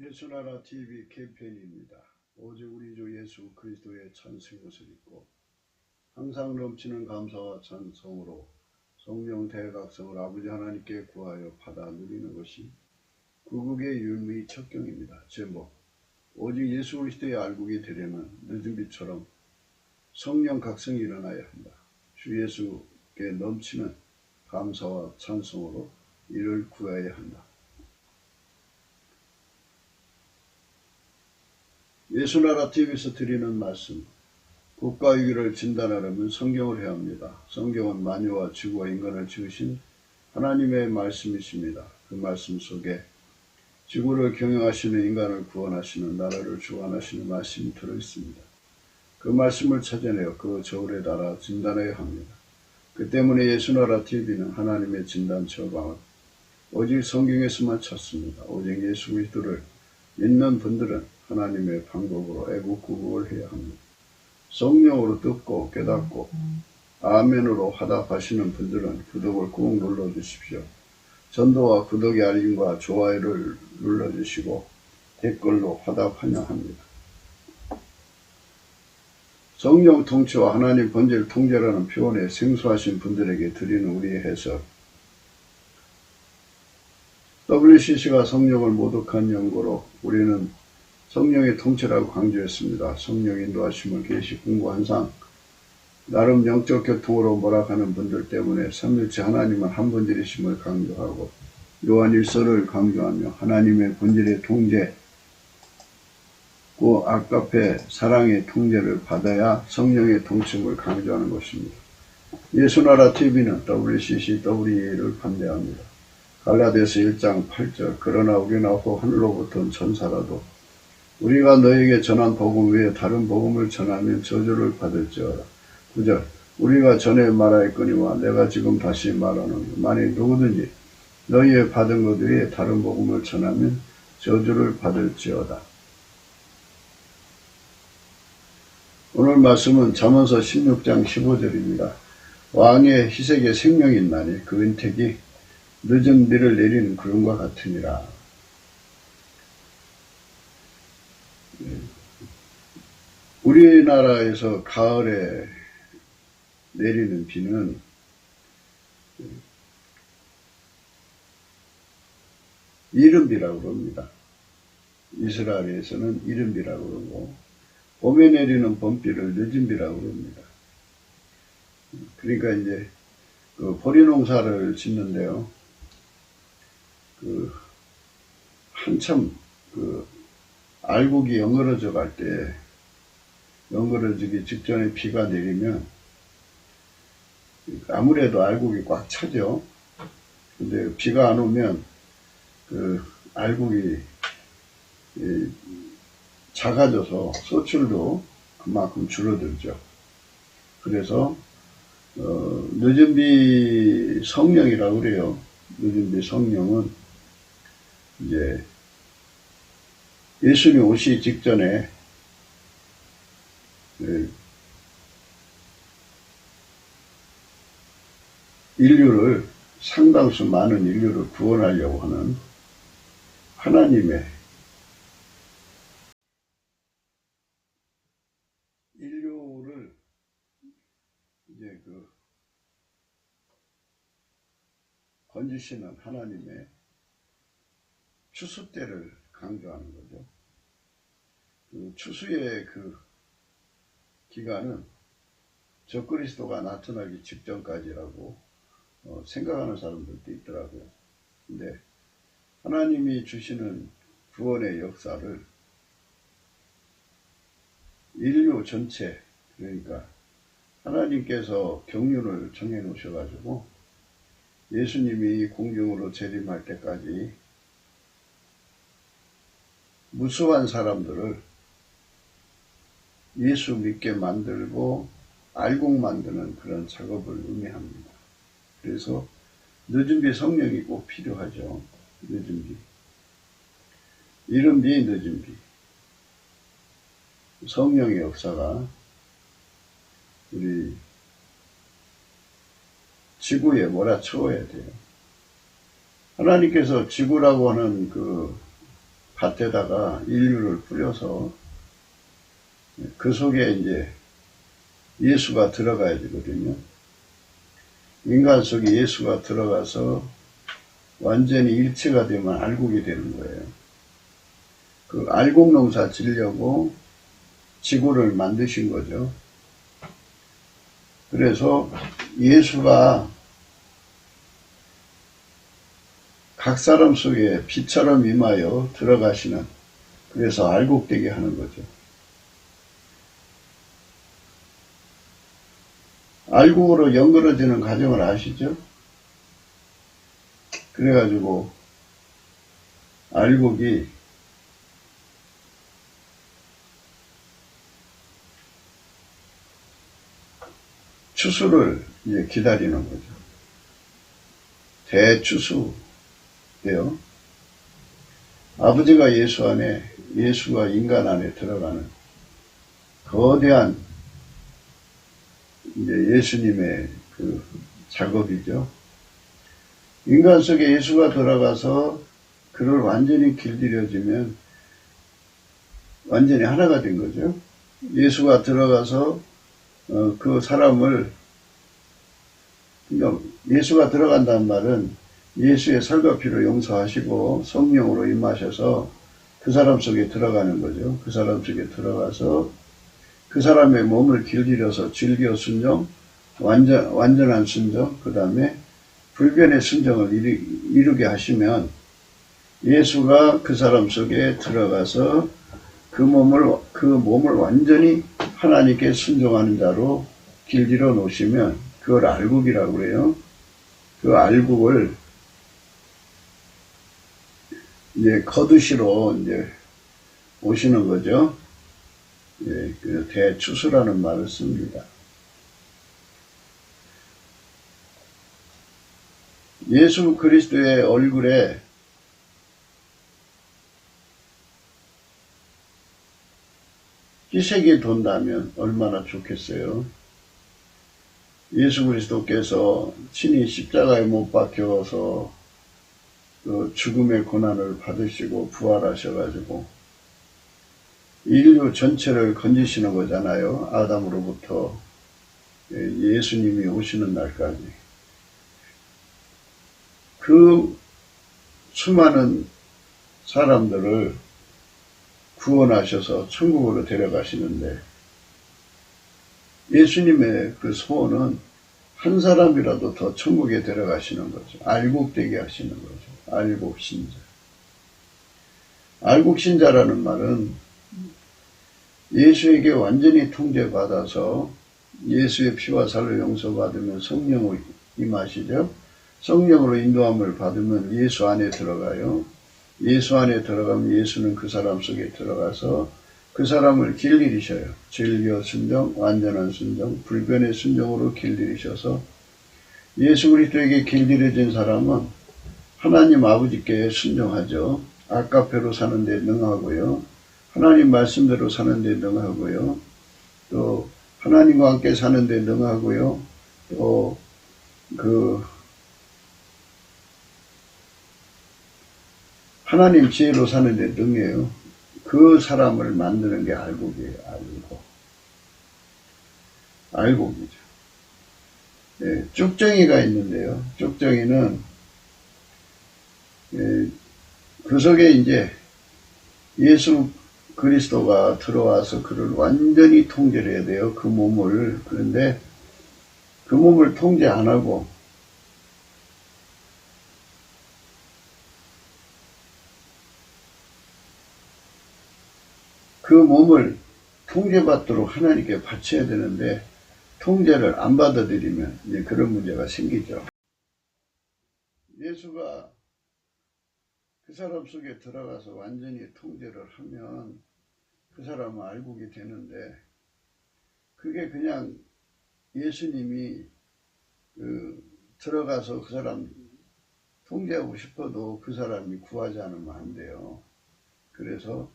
예수나라 TV 캠페인입니다. 오직 우리 주 예수 그리스도의 찬송옷을 입고 항상 넘치는 감사와 찬송으로 성령 대각성을 아버지 하나님께 구하여 받아 누리는 것이 구국의 윤리 척경입니다. 제목 오직 예수 그리스도의 알곡이 되려면 늦은 빛처럼 성령 각성이 일어나야 한다. 주 예수께 넘치는 감사와 찬송으로 이를 구해야 한다. 예수나라 TV에서 드리는 말씀, 국가위기를 진단하려면 성경을 해야 합니다. 성경은 만유와 지구와 인간을 지으신 하나님의 말씀이십니다. 그 말씀 속에 지구를 경영하시는 인간을 구원하시는 나라를 주관하시는 말씀이 들어있습니다. 그 말씀을 찾아내어 그 저울에 달아 진단해야 합니다. 그 때문에 예수나라 TV는 하나님의 진단 처방을 오직 성경에서만 찾습니다. 오직 예수 그리스도를 믿는 분들은 하나님의 방법으로 애국구국을 해야 합니다. 성령으로 듣고 깨닫고 아멘으로 화답하시는 분들은 구독을 꾹 눌러주십시오. 전도와 구독의 알림과 좋아요를 눌러주시고 댓글로 화답 환영합니다. 성령 통치와 하나님 본질 통제라는 표현에 생소하신 분들에게 드리는 우리의 해석. WCC가 성령을 모독한 연고로 우리는 성령의 통치라고 강조했습니다. 성령 인도하심을 계시 공부한상 나름 영적 교통으로 몰아가는 분들 때문에 삼일체 하나님은 한 본질이심을 강조하고 요한일서를 강조하며 하나님의 본질의 통제, 그 아까페 사랑의 통제를 받아야 성령의 통치를 강조하는 것입니다. 예수나라 TV는 WCC, WEA를 반대합니다. 갈라디아서 1장 8절 그러나 우리나 호 하늘로부터 온 천사라도 우리가 너에게 전한 복음 외에 다른 복음을 전하면 저주를 받을지어다. 9절 우리가 전에 말하였거니와 내가 지금 다시 말하노니 만일 누구든지 너희의 받은 것 외에 다른 복음을 전하면 저주를 받을지어다. 오늘 말씀은 잠언서 16장 15절입니다. 왕의 희색에 생명이 있나니 그 은택이 늦은 비를 내리는 구름과 같으니라. 우리나라에서 가을에 내리는 비는 이른비라고 그럽니다. 이스라엘에서는 이른비라고 그러고 봄에 내리는 봄비를 늦은비라고 그럽니다. 그러니까 이제 그 보리농사를 짓는데요. 한참 알곡이 연그러져 갈 때 연그러지기 직전에 비가 내리면 아무래도 알곡이 꽉 차죠. 근데 비가 안 오면 알곡이 작아져서 소출도 그만큼 줄어들죠. 그래서 늦은비 성령이라고 그래요. 늦은비 성령은 이제 예수님 오시기 직전에 인류를 상당수 많은 인류를 구원하려고 하는 하나님의 인류를 이제 건지시는 하나님의 추수 때를 강조하는 거죠. 추수의 기간은 적그리스도가 나타나기 직전까지라고 생각하는 사람들도 있더라고요. 근데 하나님이 주시는 구원의 역사를 인류 전체, 그러니까 하나님께서 경륜을 정해 놓으셔가지고 예수님이 공중으로 재림할 때까지 무수한 사람들을 예수 믿게 만들고 알곡 만드는 그런 작업을 의미합니다. 그래서 늦은비 성령이 꼭 필요하죠. 늦은비. 이른비, 늦은비. 성령의 역사가 우리 지구에 몰아쳐야 돼요. 하나님께서 지구라고 하는 밭에다가 인류를 뿌려서 그 속에 이제 예수가 들어가야 되거든요. 인간 속에 예수가 들어가서 완전히 일체가 되면 알곡이 되는 거예요. 그 알곡 농사 지려고 지구를 만드신 거죠. 그래서 예수가 각 사람 속에 비처럼 임하여 들어가시는, 그래서 알곡되게 하는 거죠. 알곡으로 연그러지는 과정을 아시죠? 그래가지고 알곡이 추수를 이제 기다리는 거죠. 대추수예요. 아버지가 예수 안에, 예수가 인간 안에 들어가는 거대한 이제 예수님의 그 작업이죠. 인간 속에 예수가 들어가서 그를 완전히 길들여지면 완전히 하나가 된 거죠. 예수가 들어가서 그 사람을, 그러니까 예수가 들어간다는 말은 예수의 살과 피로 용서하시고 성령으로 임하셔서 그 사람 속에 들어가는 거죠. 그 사람 속에 들어가서 그 사람의 몸을 길들여서 질겨 순종, 완전한 순종, 그 다음에 불변의 순종을 이루게 하시면 예수가 그 사람 속에 들어가서 그 몸을 완전히 하나님께 순종하는 자로 길들여 놓으시면 그걸 알곡이라고 그래요. 그 알곡을 이제 거두시러 이제 오시는 거죠. 예, 그 대추수라는 말을 씁니다. 예수 그리스도의 얼굴에 희색이 돈다면 얼마나 좋겠어요. 예수 그리스도께서 친히 십자가에 못 박혀서 그 죽음의 고난을 받으시고 부활하셔가지고 인류 전체를 건지시는 거잖아요. 아담으로부터 예수님이 오시는 날까지. 그 수많은 사람들을 구원하셔서 천국으로 데려가시는데 예수님의 그 소원은 한 사람이라도 더 천국에 데려가시는 거죠. 알곡되게 하시는 거죠. 알곡신자. 알곡신자라는 말은 예수에게 완전히 통제받아서 예수의 피와 살로 용서받으면 성령을 임하시죠. 성령으로 인도함을 받으면 예수 안에 들어가요. 예수 안에 들어가면 예수는 그 사람 속에 들어가서 그 사람을 길들이셔요. 진리와 순종, 완전한 순종, 불변의 순종으로 길들이셔서 예수 그리스도에게 길들여진 사람은 하나님 아버지께 순종하죠. 아까페로 사는 데 능하고요. 하나님 말씀대로 사는 데 능하고요. 또 하나님과 함께 사는 데 능하고요. 또 하나님 지혜로 사는 데 능해요. 그 사람을 만드는 게 알곡이에요. 알곡이죠. 네, 쭉정이가 있는데요. 쭉정이는 그 속에 이제 예수 그리스도가 들어와서 그를 완전히 통제를 해야 돼요. 그 몸을. 그런데 그 몸을 통제 안 하고 그 몸을 통제받도록 하나님께 바쳐야 되는데 통제를 안 받아들이면 이제 그런 문제가 생기죠. 예수가 그 사람 속에 들어가서 완전히 통제를 하면 그 사람은 알곡이 되는데 그게 그냥 예수님이 들어가서 그 사람 통제하고 싶어도 그 사람이 구하지 않으면 안 돼요. 그래서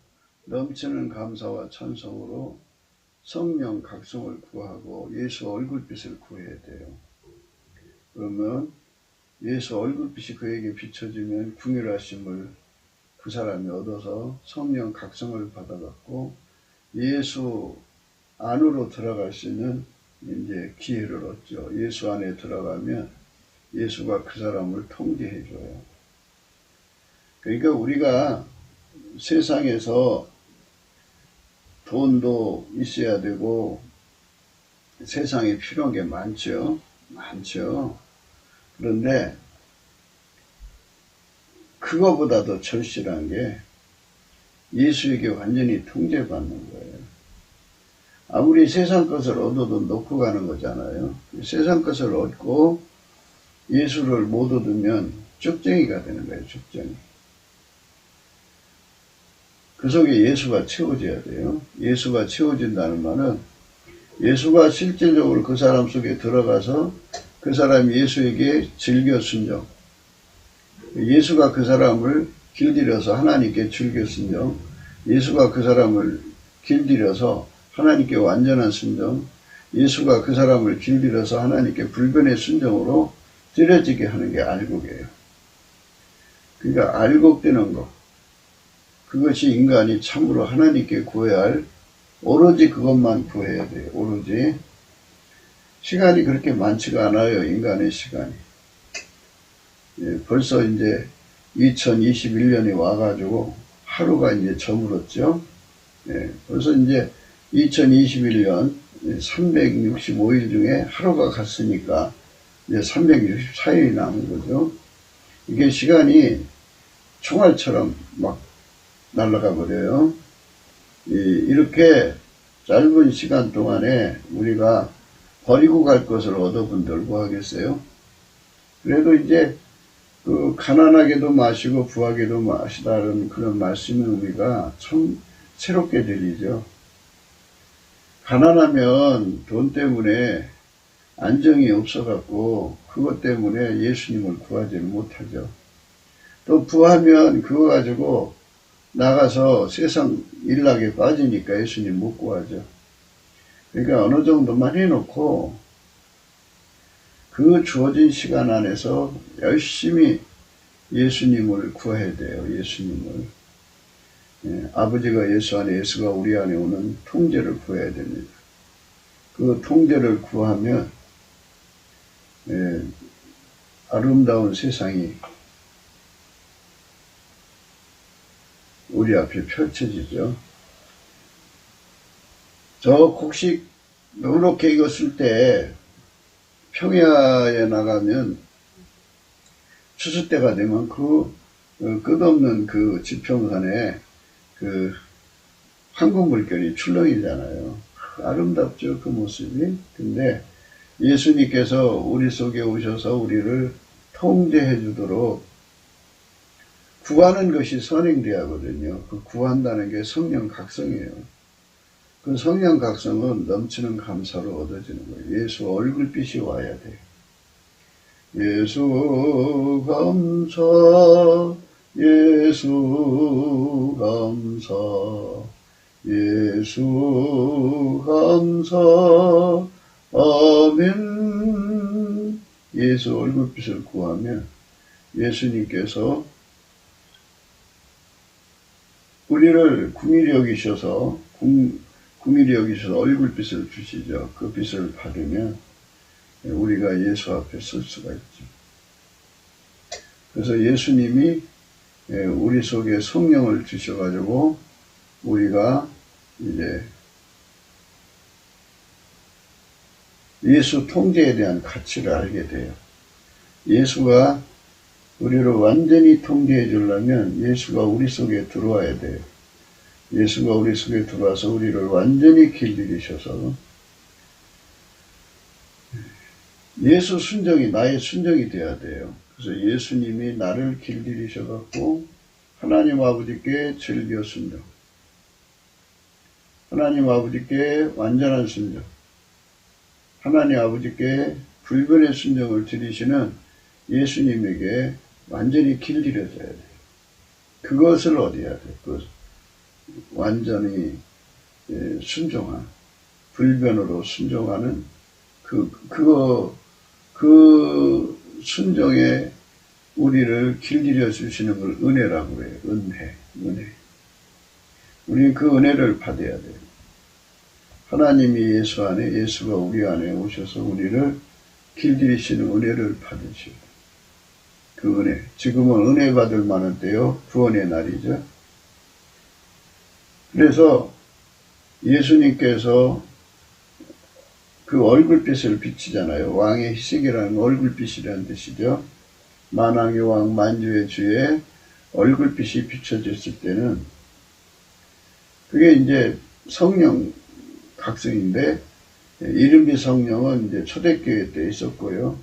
넘치는 감사와 찬송으로 성령 각성을 구하고 예수 얼굴빛을 구해야 돼요. 그러면 예수 얼굴빛이 그에게 비춰지면 궁휼하심을 그 사람이 얻어서 성령 각성을 받아갖고 예수 안으로 들어갈 수 있는 이제 기회를 얻죠. 예수 안에 들어가면 예수가 그 사람을 통제해줘요. 그러니까 우리가 세상에서 돈도 있어야 되고 세상에 필요한 게 많죠. 그런데 그거보다도 절실한 게 예수에게 완전히 통제받는 거예요. 아무리 세상 것을 얻어도 놓고 가는 거잖아요. 세상 것을 얻고 예수를 못 얻으면 쪽쟁이가 되는 거예요. 쪽쟁이. 그 속에 예수가 채워져야 돼요. 예수가 채워진다는 말은 예수가 실질적으로 그 사람 속에 들어가서 그 사람이 예수에게 즐겨 순종, 예수가 그 사람을 길들여서 하나님께 즐겨 순종, 예수가 그 사람을 길들여서 하나님께 완전한 순종, 예수가 그 사람을 길들여서 하나님께 불변의 순종으로 들여지게 하는 게 알곡이에요. 그러니까 알곡되는 것, 그것이 인간이 참으로 하나님께 구해야 할, 오로지 그것만 구해야 돼요. 오로지. 시간이 그렇게 많지가 않아요. 인간의 시간이. 예, 벌써 이제 2021년이 와가지고 하루가 이제 저물었죠. 예, 벌써 이제 2021년 365일 중에 하루가 갔으니까 이제 364일이 남은 거죠. 이게 시간이 총알처럼 막 날아가 버려요. 이렇게 짧은 시간 동안에 우리가 버리고 갈 것을 얻어본들 뭐 하겠어요? 그래도 이제 그 가난하게도 마시고 부하게도 마시다는 그런 말씀을 우리가 참 새롭게 들리죠. 가난하면 돈 때문에 안정이 없어갖고 그것 때문에 예수님을 구하지를 못하죠. 또 부하면 그거 가지고 나가서 세상 일락에 빠지니까 예수님 못 구하죠. 그러니까 어느 정도만 해놓고 그 주어진 시간 안에서 열심히 예수님을 구해야 돼요. 예수님을. 예, 아버지가 예수 안에, 예수가 우리 안에 오는 통제를 구해야 됩니다. 그 통제를 구하면 예, 아름다운 세상이 우리 앞에 펼쳐지죠. 저 곡식 넉넉히 익었을 때 평야에 나가면 추수 때가 되면 그 끝없는 그 지평선에 그 황금 물결이 출렁이잖아요. 아름답죠, 그 모습이. 근데 예수님께서 우리 속에 오셔서 우리를 통제해 주도록 구하는 것이 선행돼야 하거든요. 그 구한다는 게 성령 각성이에요. 그 성령 각성은 넘치는 감사로 얻어지는 거예요. 예수 얼굴빛이 와야 돼요. 예수 감사, 예수 감사, 예수 감사, 아멘. 예수 얼굴빛을 구하면 예수님께서 우리를 궁일이 여기셔서 얼굴빛을 주시죠. 그 빛을 받으면 우리가 예수 앞에 설 수가 있죠. 그래서 예수님이 우리 속에 성령을 주셔가지고 우리가 이제 예수 통제에 대한 가치를 알게 돼요. 예수가 우리를 완전히 통제해 주려면 예수가 우리 속에 들어와야 돼요. 예수가 우리 속에 들어와서 우리를 완전히 길들이셔서 예수 순종이 나의 순종이 돼야 돼요. 그래서 예수님이 나를 길들이셔갖고 하나님 아버지께 즐겨 순종, 하나님 아버지께 완전한 순종, 하나님 아버지께 불변의 순종을 드리시는 예수님에게 완전히 길들여져야 돼요. 그것을 얻어야 돼요. 그 완전히 순종한, 불변으로 순종하는 그 순종의 우리를 길들여 주시는 걸 은혜라고 그래요. 은혜. 우리는 그 은혜를 받아야 돼요. 하나님이 예수 안에, 예수가 우리 안에 오셔서 우리를 길들이시는 은혜를 받으시고, 그 은혜, 지금은 은혜 받을 만한 때요, 구원의 날이죠. 그래서 예수님께서 그 얼굴빛을 비치잖아요. 왕의 희색이라는 얼굴빛이라는 뜻이죠. 만왕의 왕 만주의 주의 얼굴빛이 비춰졌을 때는 그게 이제 성령 각성인데, 이른비 성령은 이제 초대교회 때 있었고요.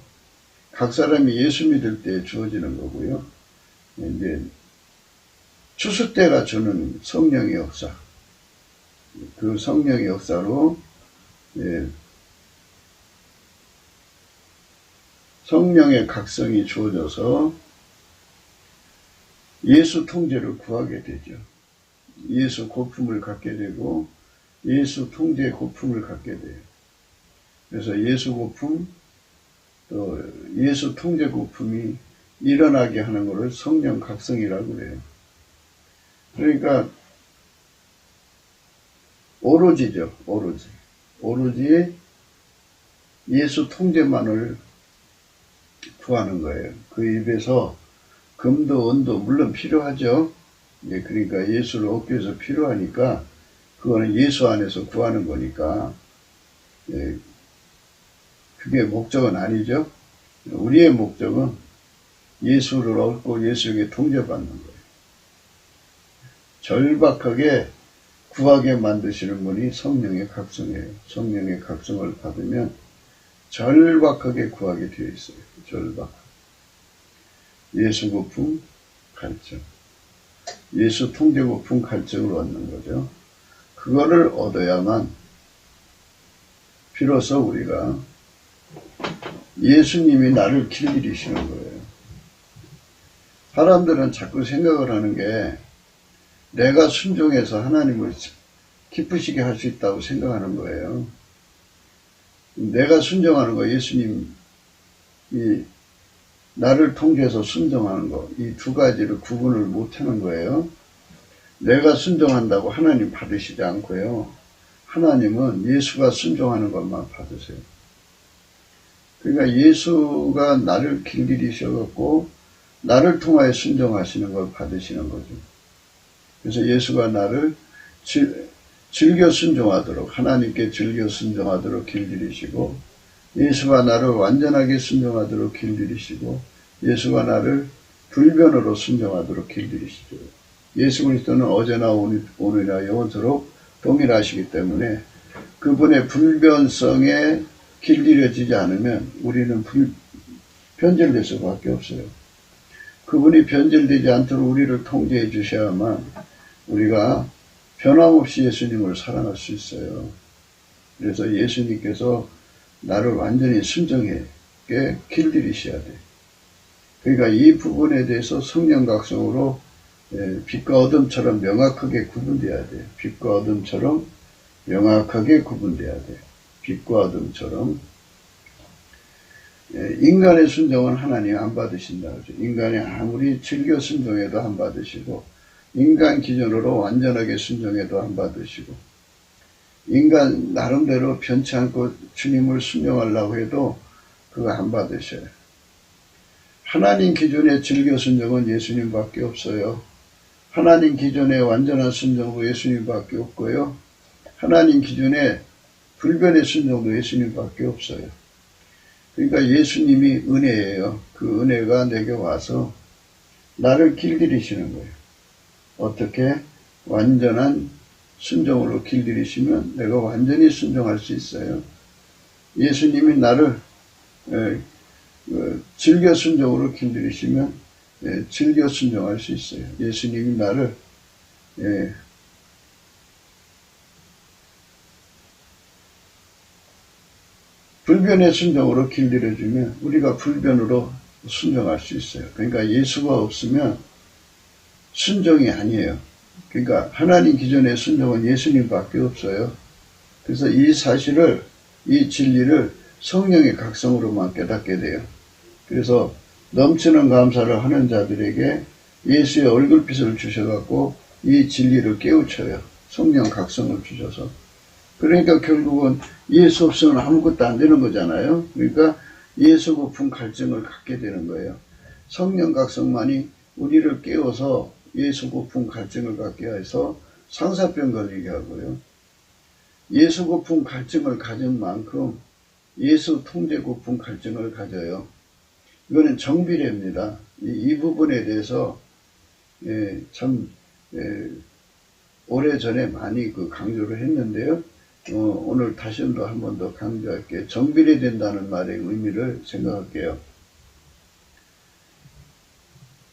각 사람이 예수 믿을 때 주어지는 거고요. 이제 추수 때가 주는 성령의 역사, 그 성령의 역사로 성령의 각성이 주어져서 예수 통제를 구하게 되죠. 예수 고품을 갖게 되고 예수 통제의 고품을 갖게 돼요. 그래서 예수 고품, 또 예수 통제 고품이 일어나게 하는 것을 성령 각성이라고 그래요. 그러니까 오로지죠. 오로지 예수 통제만을 구하는 거예요. 그 입에서 금도 은도 물론 필요하죠. 그러니까 예수를 얻기 위해서 필요하니까 그거는 예수 안에서 구하는 거니까 그게 목적은 아니죠. 우리의 목적은 예수를 얻고 예수에게 통제받는 거예요. 절박하게 구하게 만드시는 분이 성령의 각성이에요. 성령의 각성을 받으면 절박하게 구하게 되어 있어요. 예수 고품 갈증, 예수 통제 고품 갈증을 얻는 거죠. 그거를 얻어야만 비로소 우리가 예수님이 나를 길들이시는 거예요. 사람들은 자꾸 생각을 하는 게 내가 순종해서 하나님을 기쁘시게 할 수 있다고 생각하는 거예요. 내가 순종하는 거, 예수님이 나를 통제해서 순종하는 거, 이 두 가지를 구분을 못하는 거예요. 내가 순종한다고 하나님 받으시지 않고요. 하나님은 예수가 순종하는 것만 받으세요. 그러니까 예수가 나를 길들이셔갖고 나를 통하여 순종하시는 걸 받으시는 거죠. 그래서 예수가 나를 즐겨 순종하도록, 하나님께 즐겨 순종하도록 길들이시고, 예수가 나를 완전하게 순종하도록 길들이시고, 예수가 나를 불변으로 순종하도록 길들이시죠. 예수 그리스도는 어제나 오늘이나 영원토록 동일하시기 때문에 그분의 불변성에 길들여지지 않으면 우리는 변절될 수밖에 없어요. 그분이 변절되지 않도록 우리를 통제해 주셔야만 우리가 변함없이 예수님을 사랑할 수 있어요. 그래서 예수님께서 나를 완전히 순종하게 길들이셔야 돼. 그러니까 이 부분에 대해서 성령 각성으로 빛과 어둠처럼 명확하게 구분돼야 돼요. 빛과 어둠처럼 명확하게 구분돼야 돼요. 빛과 어둠처럼. 인간의 순종은 하나님 안 받으신다. 인간이 아무리 즐겨 순종해도 안 받으시고, 인간 기준으로 완전하게 순종해도 안 받으시고, 인간 나름대로 변치 않고 주님을 순종하려고 해도 그거 안 받으셔요. 하나님 기준의 즐겨 순종은 예수님밖에 없어요. 하나님 기준의 완전한 순종도 예수님밖에 없고요. 하나님 기준의 불변의 순종도 예수님밖에 없어요. 그러니까 예수님이 은혜예요. 그 은혜가 내게 와서 나를 길들이시는 거예요. 어떻게? 완전한 순종으로 길들이시면 내가 완전히 순종할 수 있어요. 예수님이 나를 즐겨 순종으로 길들이시면 즐겨 순종할 수 있어요. 예수님이 나를 불변의 순종으로 길들여주면 우리가 불변으로 순종할 수 있어요. 그러니까 예수가 없으면 순종이 아니에요. 그러니까 하나님 기존의 순종은 예수님밖에 없어요. 그래서 이 사실을, 이 진리를 성령의 각성으로만 깨닫게 돼요. 그래서 넘치는 감사를 하는 자들에게 예수의 얼굴빛을 주셔갖고 이 진리를 깨우쳐요. 성령 각성을 주셔서. 그러니까 결국은 예수 없으면 아무것도 안 되는 거잖아요. 그러니까 예수 고품 갈증을 갖게 되는 거예요. 성령 각성만이 우리를 깨워서 예수 고품 갈증을 갖게 해서 상사병 걸리게 하고요. 예수 고품 갈증을 가진 만큼 예수 통제 고품 갈증을 가져요. 이거는 정비례입니다. 이 부분에 대해서 참 오래전에 많이 강조를 했는데요. 오늘 다시 한 번 더 강조할게요. 정비례 된다는 말의 의미를 생각할게요.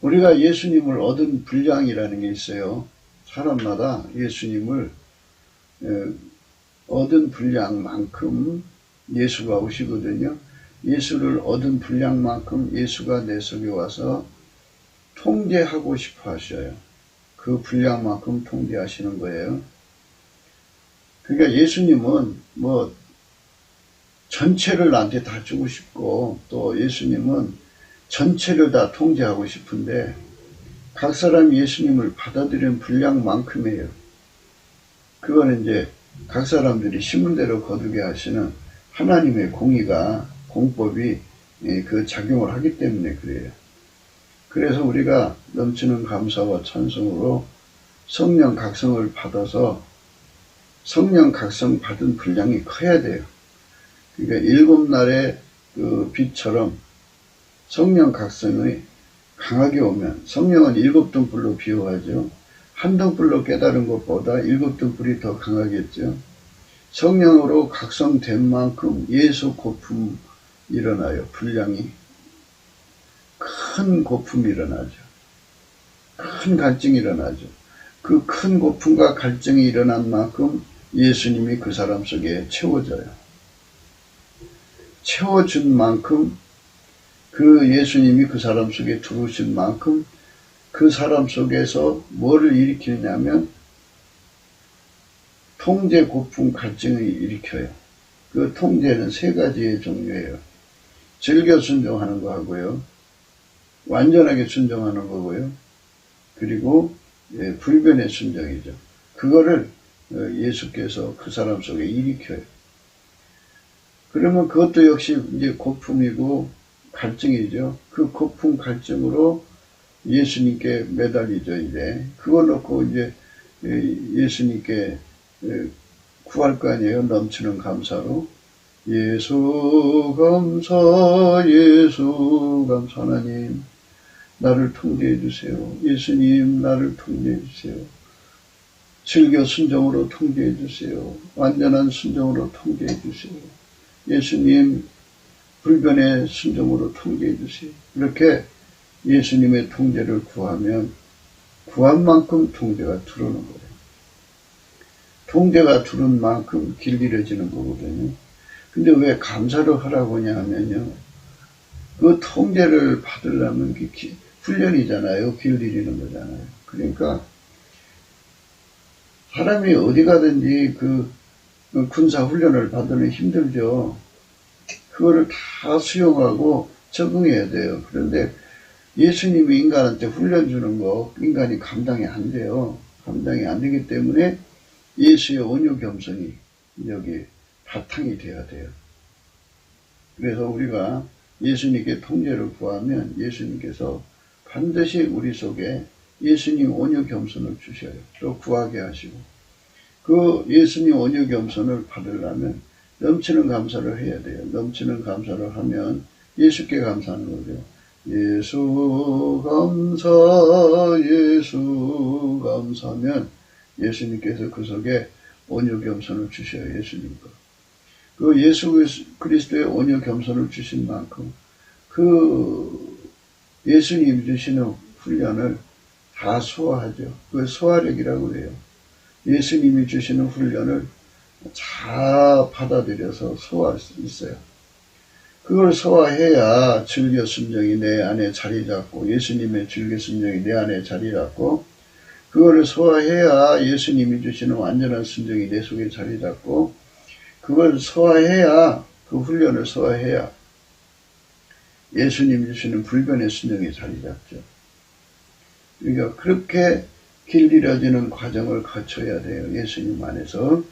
우리가 예수님을 얻은 분량이라는 게 있어요. 사람마다 예수님을 얻은 분량만큼 예수가 오시거든요. 예수를 얻은 분량만큼 예수가 내 속에 와서 통제하고 싶어 하셔요. 그 분량만큼 통제하시는 거예요. 그러니까 예수님은 뭐 전체를 나한테 다 주고 싶고 또 예수님은 전체를 다 통제하고 싶은데 각 사람이 예수님을 받아들이는 분량만큼이에요. 그거는 이제 각 사람들이 심은대로 거두게 하시는 하나님의 공법이 그 작용을 하기 때문에 그래요. 그래서 우리가 넘치는 감사와 찬송으로 성령 각성을 받아서 성령 각성 받은 분량이 커야 돼요. 그러니까 7날의 그 빛처럼 성령 각성이 강하게 오면 성령은 7등불로 비유하죠. 한 등불로 깨달은 것보다 7등불이 더 강하겠죠. 성령으로 각성된 만큼 예수 고품 일어나요. 분량이 큰 고품이 일어나죠. 큰 갈증이 일어나죠. 그 큰 고품과 갈증이 일어난 만큼 예수님이 그 사람 속에 채워져요. 채워준 만큼 그 예수님이 그 사람 속에 들어오신 만큼 그 사람 속에서 뭐를 일으키냐면 통제, 고품, 갈증을 일으켜요. 그 통제는 3가지의 종류예요. 즐겨 순종하는 거 하고요. 완전하게 순종하는 거고요. 그리고 불변의 순종이죠. 그거를 예수께서 그 사람 속에 일으켜요. 그러면 그것도 역시 이제 고품이고 갈증이죠. 그 고품 갈증으로 예수님께 매달리죠, 이제. 그거 놓고 이제 예수님께 구할 거 아니에요. 넘치는 감사로. 예수 감사, 예수 감사. 하나님, 나를 통제해 주세요. 예수님, 나를 통제해 주세요. 즐겨 순종으로 통제해 주세요. 완전한 순종으로 통제해 주세요. 예수님, 불변의 순종으로 통제해 주세요. 이렇게 예수님의 통제를 구하면 구한 만큼 통제가 들어오는 거예요. 통제가 들어온 만큼 길들여지는 거거든요. 근데 왜 감사를 하라고 하냐면요. 그 통제를 받으려면 훈련이잖아요. 길들이는 거잖아요. 그러니까 사람이 어디 가든지 그 군사 훈련을 받으면 힘들죠. 그거를 다 수용하고 적응해야 돼요. 그런데 예수님이 인간한테 훈련 주는 거 인간이 감당이 안 돼요. 감당이 안 되기 때문에 예수의 온유 겸손이 여기 바탕이 돼야 돼요. 그래서 우리가 예수님께 통제를 구하면 예수님께서 반드시 우리 속에 예수님 온유 겸손을 주셔요. 또 구하게 하시고 그 예수님 온유 겸손을 받으려면 넘치는 감사를 해야 돼요. 넘치는 감사를 하면 예수께 감사하는 거죠. 예수 감사, 예수 감사하면 예수님께서 그 속에 온유 겸손을 주셔요. 예수님과. 그 예수 그리스도의 온유 겸손을 주신 만큼 그 예수님이 주시는 훈련을 다 소화하죠. 그걸 소화력이라고 해요. 예수님이 주시는 훈련을 잘 받아들여서 소화할 수 있어요. 그걸 소화해야 즐겨 순종이 내 안에 자리 잡고 예수님의 즐겨 순종이 내 안에 자리 잡고 그걸 소화해야 예수님이 주시는 완전한 순종이 내 속에 자리 잡고 그걸 소화해야 그 훈련을 소화해야 예수님 주시는 불변의 순종이 자리 잡죠. 그러니까 그렇게 길들여지는 과정을 거쳐야 돼요. 예수님 안에서.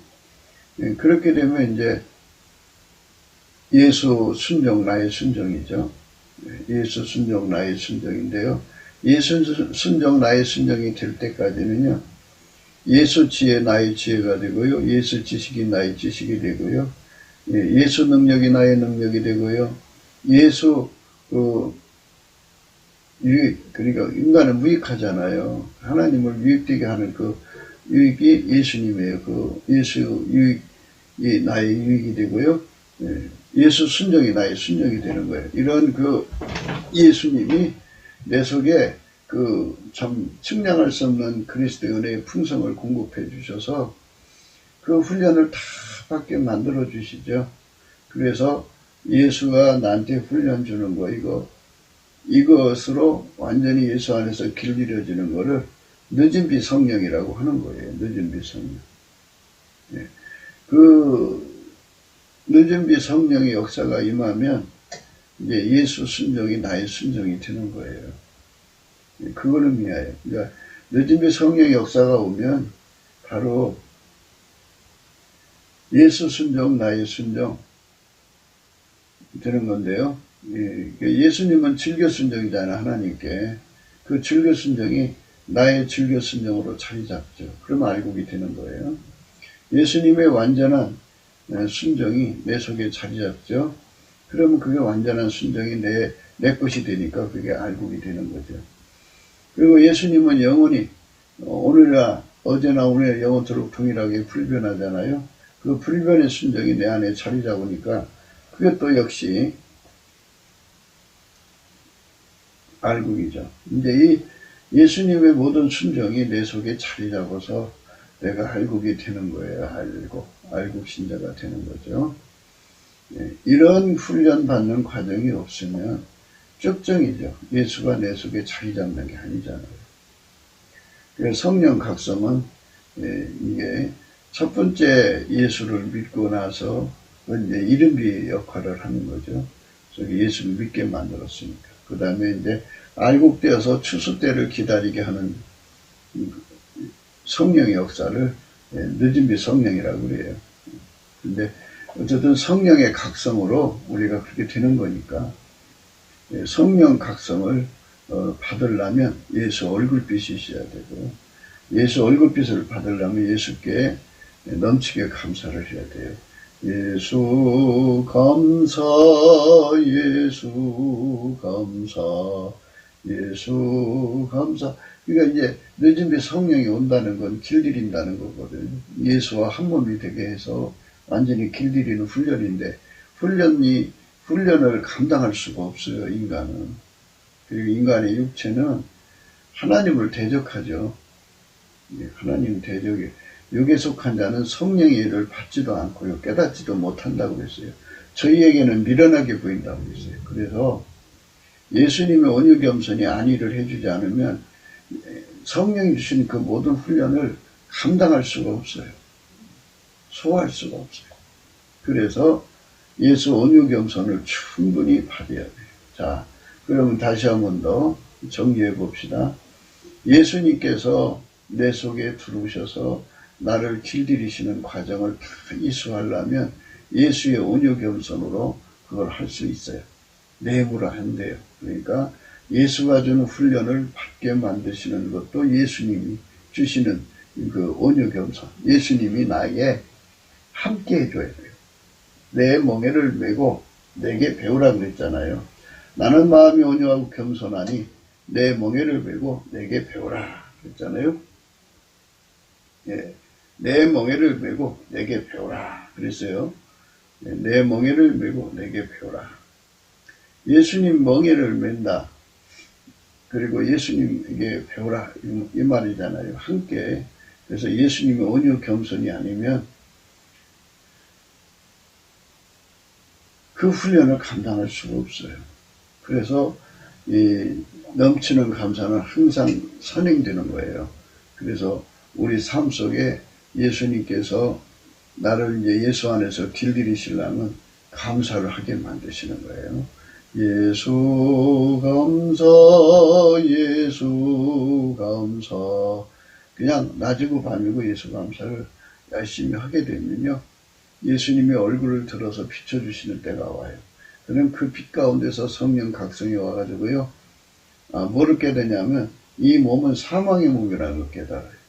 그렇게 되면 이제 예수 순종 나의 순종이죠. 예수 순종 나의 순종인데요. 예수 순종 나의 순종이 될 때까지는요. 예수 지혜 나의 지혜가 되고요. 예수 지식이 나의 지식이 되고요. 예수 능력이 나의 능력이 되고요. 예수 유익, 그러니까 인간은 무익하잖아요. 하나님을 유익되게 하는 그 유익이 예수님이에요. 그 예수 유익이 나의 유익이 되고요. 예수 순종이 나의 순종이 되는 거예요. 이런 그 예수님이 내 속에 그 참 측량할 수 없는 그리스도의 은혜의 풍성을 공급해 주셔서 그 훈련을 다 받게 만들어 주시죠. 그래서 예수가 나한테 훈련 주는 거 이것으로 완전히 예수 안에서 길들여지는 거를 늦은비 성령이라고 하는 거예요. 늦은비 성령. 그 늦은비 성령의 역사가 임하면 이제 예수 순종이 나의 순종이 되는 거예요. 그걸 의미해요. 그러니까 늦은비 성령의 역사가 오면 바로 예수 순종 나의 순종 되는 건데요. 예수님은 즐겨 순종이잖아요. 하나님께. 그 즐겨 순종이 나의 즐겨 순종으로 자리 잡죠. 그러면 알곡이 되는 거예요. 예수님의 완전한 순종이 내 속에 자리 잡죠. 그러면 그게 완전한 순종이 내 것이 되니까 그게 알곡이 되는 거죠. 그리고 예수님은 영원히 오늘이나 어제나 오늘 영원토록 동일하게 불변하잖아요. 그 불변의 순종이 내 안에 자리 잡으니까 그게 또 역시 알곡이죠. 이제 이 예수님의 모든 순종이 내 속에 자리 잡아서 내가 알곡이 되는 거예요. 알곡 신자가 되는 거죠. 이런 훈련 받는 과정이 없으면 쪽정이죠. 예수가 내 속에 자리 잡는 게 아니잖아요. 그래서 성령 각성은 이게 첫 번째 예수를 믿고 나서 이제 이른비 역할을 하는 거죠. 저기 예수를 믿게 만들었으니까. 그 다음에 이제 알곡되어서 추수 때를 기다리게 하는 성령의 역사를 늦은비 성령이라고 그래요. 근데 어쨌든 성령의 각성으로 우리가 그렇게 되는 거니까 성령 각성을 받으려면 예수 얼굴빛이 있어야 되고 예수 얼굴빛을 받으려면 예수께 넘치게 감사를 해야 돼요. 예수 감사 예수 감사 예수 감사. 그러니까 이제 늦은비 성령이 온다는 건 길들인다는 거거든요. 예수와 한 몸이 되게 해서 완전히 길들이는 훈련인데 훈련을 감당할 수가 없어요. 인간은. 그리고 인간의 육체는 하나님을 대적하죠. 하나님 대적에 육에 속한 자는 성령의 일을 받지도 않고요. 깨닫지도 못한다고 그랬어요. 저희에게는 미련하게 보인다고 그랬어요. 그래서 예수님의 온유 겸손이 안위를 해주지 않으면 성령이 주신 그 모든 훈련을 감당할 수가 없어요. 소화할 수가 없어요. 그래서 예수 온유 겸손을 충분히 받아야 돼요. 자, 그러면 다시 한 번 더 정리해 봅시다. 예수님께서 내 속에 들어오셔서 나를 길들이시는 과정을 다 이수하려면 예수의 온유 겸손으로 그걸 할 수 있어요. 내 힘으로 안 돼요. 그러니까 예수가 주는 훈련을 받게 만드시는 것도 예수님이 주시는 그 온유 겸손. 예수님이 나에게 함께 해줘야 돼요. 내 멍에를 메고 내게 배우라 그랬잖아요. 나는 마음이 온유하고 겸손하니 내 멍에를 메고 내게 배우라 그랬잖아요. 예, 내 멍에를 메고 내게 배우라 그랬어요. 내 멍에를 메고 내게 배우라. 예수님 멍에를 맨다. 그리고 예수님에게 배우라 이 말이잖아요. 함께. 그래서 예수님의 온유 겸손이 아니면 그 훈련을 감당할 수가 없어요. 그래서 이 넘치는 감사는 항상 선행되는 거예요. 그래서 우리 삶 속에 예수님께서 나를 이제 예수 안에서 길들이시려면 감사를 하게 만드시는 거예요. 예수 감사, 예수 감사. 그냥 낮이고 밤이고 예수 감사를 열심히 하게 되면요, 예수님의 얼굴을 들어서 비춰주시는 때가 와요. 그럼 그 빛 가운데서 성령 각성이 와가지고요, 뭐를 깨닫냐면 이 몸은 사망의 몸이라는 걸 깨달아요.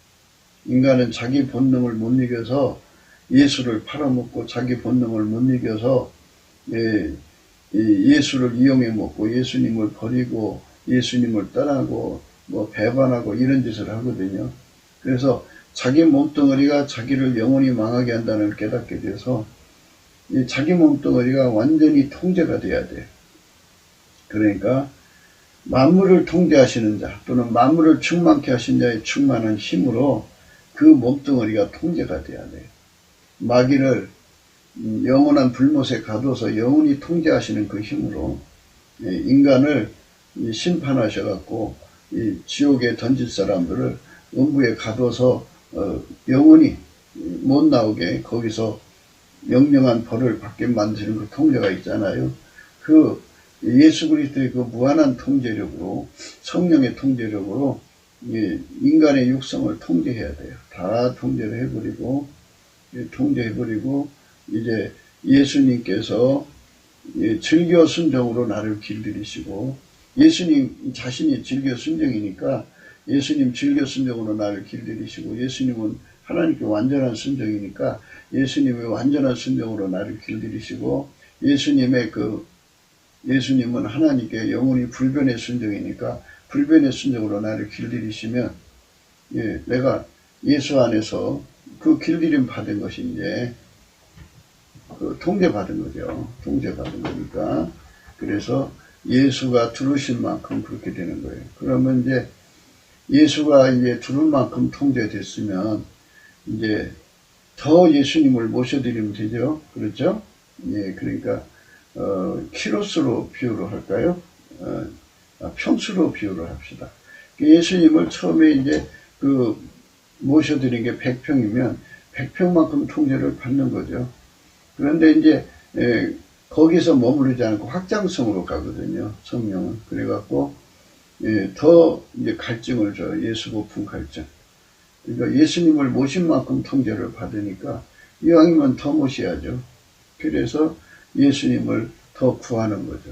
인간은 자기 본능을 못 이겨서 예수를 팔아먹고, 자기 본능을 못 이겨서 예수를 이용해 먹고, 예수님을 버리고, 예수님을 떠나고, 뭐 배반하고 이런 짓을 하거든요. 그래서 자기 몸뚱어리가 자기를 영원히 망하게 한다는 걸 깨닫게 돼서 이 자기 몸뚱어리가 완전히 통제가 돼야 돼요. 그러니까 만물을 통제하시는 자, 또는 만물을 충만케 하신 자의 충만한 힘으로 그 몸뚱어리가 통제가 돼야 돼요. 마귀를 영원한 불못에 가둬서 영원히 통제하시는 그 힘으로 인간을 심판하셔갖고 이 지옥에 던질 사람들을 음부에 가둬서 영원히 못 나오게 거기서 명령한 벌을 받게 만드는 그 통제가 있잖아요. 그 예수 그리스도의 그 무한한 통제력으로, 성령의 통제력으로 인간의 육성을 통제해야 돼요. 다 통제를 통제해버리고 이제 예수님께서 즐겨 순종으로 나를 길들이시고, 예수님 자신이 즐겨 순종이니까 예수님 즐겨 순종으로 나를 길들이시고, 예수님은 하나님께 완전한 순종이니까 예수님의 완전한 순종으로 나를 길들이시고, 예수님은 하나님께 영원히 불변의 순종이니까 불변의 순종으로 나를 길들이시면, 내가 예수 안에서 그 길들임 받은 것이 이제 그 통제받은 거죠. 통제받은 거니까. 그래서 예수가 두르실 만큼 그렇게 되는 거예요. 그러면 이제 예수가 이제 두를 만큼 통제됐으면 이제 더 예수님을 모셔드리면 되죠. 그렇죠? 그러니까 키로수로 비유를 할까요? 평수로 비유를 합시다. 예수님을 처음에 이제 모셔드린 게 100평이면 100평만큼 통제를 받는 거죠. 그런데 이제 거기서 머무르지 않고 확장성으로 가거든요. 성령은. 그래갖고 더 이제 갈증을 줘요. 예수 고품 갈증. 그러니까 예수님을 모신 만큼 통제를 받으니까 이왕이면 더 모셔야죠. 그래서 예수님을 더 구하는 거죠.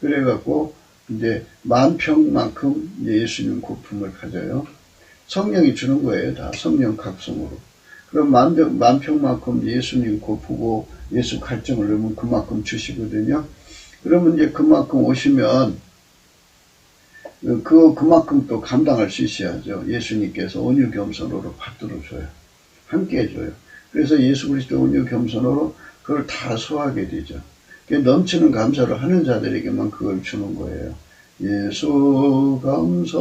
그래갖고 이제 만평만큼 예수님 고품을 가져요. 성령이 주는 거예요. 다 성령 각성으로. 그럼 만평만큼 예수님 고프고 예수 갈증을 넣으면 그만큼 주시거든요. 그러면 이제 그만큼 오시면 그만큼 또 감당할 수 있어야죠. 예수님께서 온유 겸손으로 받들어 줘요. 함께 해줘요. 그래서 예수 그리스도 온유 겸손으로 그걸 다 소화하게 되죠. 넘치는 감사를 하는 자들에게만 그걸 주는 거예요. 예수 감사,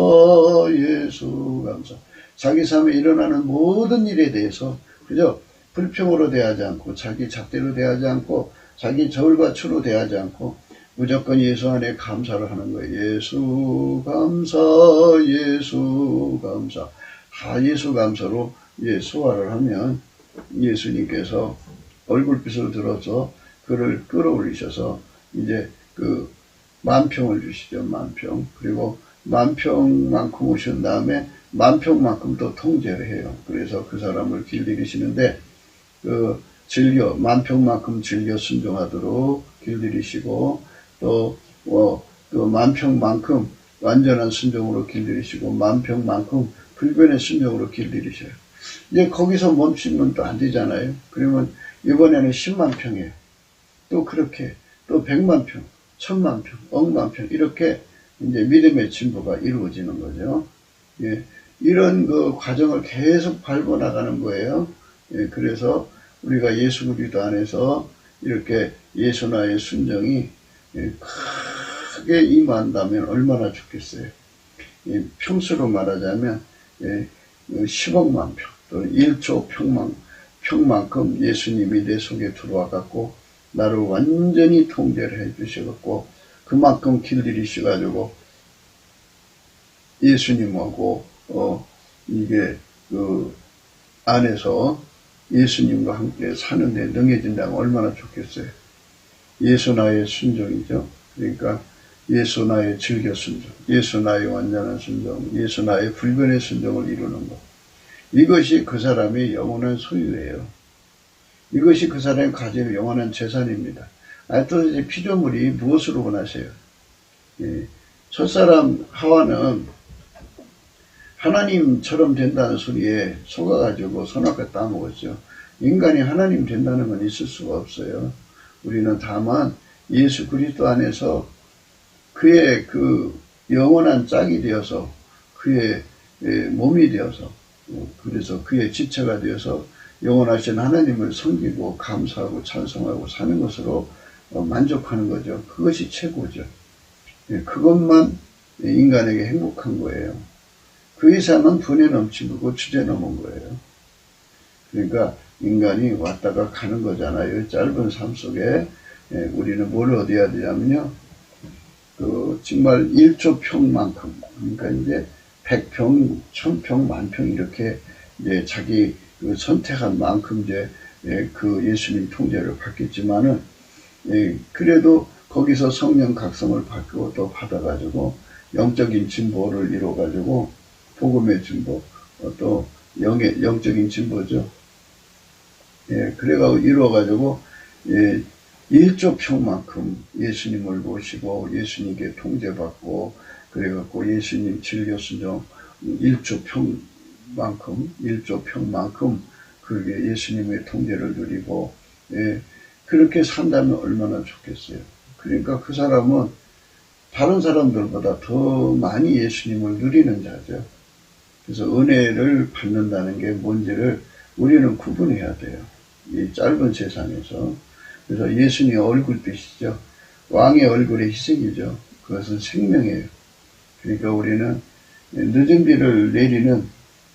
예수 감사. 자기 삶에 일어나는 모든 일에 대해서 그저 불평으로 대하지 않고, 자기 잣대로 대하지 않고, 자기 저울과 추로 대하지 않고 무조건 예수 안에 감사를 하는 거예요. 예수 감사, 예수 감사. 예수 감사로 소화를 하면 예수님께서 얼굴빛을 들어서 그를 끌어올리셔서 이제 만평을 주시죠. 만평. 그리고 만평만큼 오신 다음에 만평만큼 또 통제를 해요. 그래서 그 사람을 길들이시는데 만평만큼 즐겨 순종하도록 길들이시고, 또 만평만큼 완전한 순종으로 길들이시고, 만평만큼 불변의 순종으로 길들이셔요. 이제 거기서 멈추면 또 안 되잖아요. 그러면 이번에는 10만 평이에요. 또 그렇게 또 100만 평, 1000만 평, 억만 평, 이렇게 이제 믿음의 진보가 이루어지는 거죠. 이런 과정을 계속 밟아 나가는 거예요. 그래서 우리가 예수 그리스도 안에서 이렇게 예수나의 순종이 크게 임한다면 얼마나 좋겠어요. 평수로 말하자면 10억만 평, 또 1조 평만큼 예수님이 내 속에 들어와 갖고 나를 완전히 통제를 해 주셔갖고 그만큼 길들이셔가지고 예수님하고 이게 안에서 예수님과 함께 사는데 능해진다면 얼마나 좋겠어요. 예수 나의 순종이죠. 그러니까 예수 나의 즐겨 순종, 예수 나의 완전한 순종, 예수 나의 불변의 순종을 이루는 것. 이것이 그 사람의 영원한 소유예요. 이것이 그 사람이 가진 영원한 재산입니다. 도대체 피조물이 무엇으로 원하세요? 첫사람 하와는 하나님처럼 된다는 소리에 속아가지고 선악과 따먹었죠. 인간이 하나님 된다는 건 있을 수가 없어요. 우리는 다만 예수 그리스도 안에서 그의 그 영원한 짝이 되어서 그의 몸이 되어서 그래서 그의 지체가 되어서 영원하신 하나님을 섬기고 감사하고 찬송하고 사는 것으로 만족하는 거죠. 그것이 최고죠. 그것만 인간에게 행복한 거예요. 그 이상은 분에 넘치고 주제 넘은 거예요. 그러니까 인간이 왔다가 가는 거잖아요. 짧은 삶 속에 우리는 뭘 얻어야 되냐면요. 정말 1조 평만큼, 그러니까 이제 100평, 1000평, 10,000평 이렇게 이제 자기 선택한 만큼 이제 그 예수님 통제를 받겠지만은 그래도 거기서 성령 각성을 받고 또 받아가지고 영적인 진보를 이루어가지고 복음의 진보, 또 영적인 진보죠. 그래가지고 이루어가지고 1조 평만큼 예수님을 모시고 예수님께 통제받고 그래갖고 예수님 즐겨 순종 1조 평만큼 그렇게 예수님의 통제를 누리고 그렇게 산다면 얼마나 좋겠어요. 그러니까 그 사람은 다른 사람들보다 더 많이 예수님을 누리는 자죠. 그래서 은혜를 받는다는 게 뭔지를 우리는 구분해야 돼요. 이 짧은 세상에서. 그래서 예수님의 얼굴빛이죠. 왕의 얼굴의 희생이죠. 그것은 생명이에요. 그러니까 우리는 늦은 비를 내리는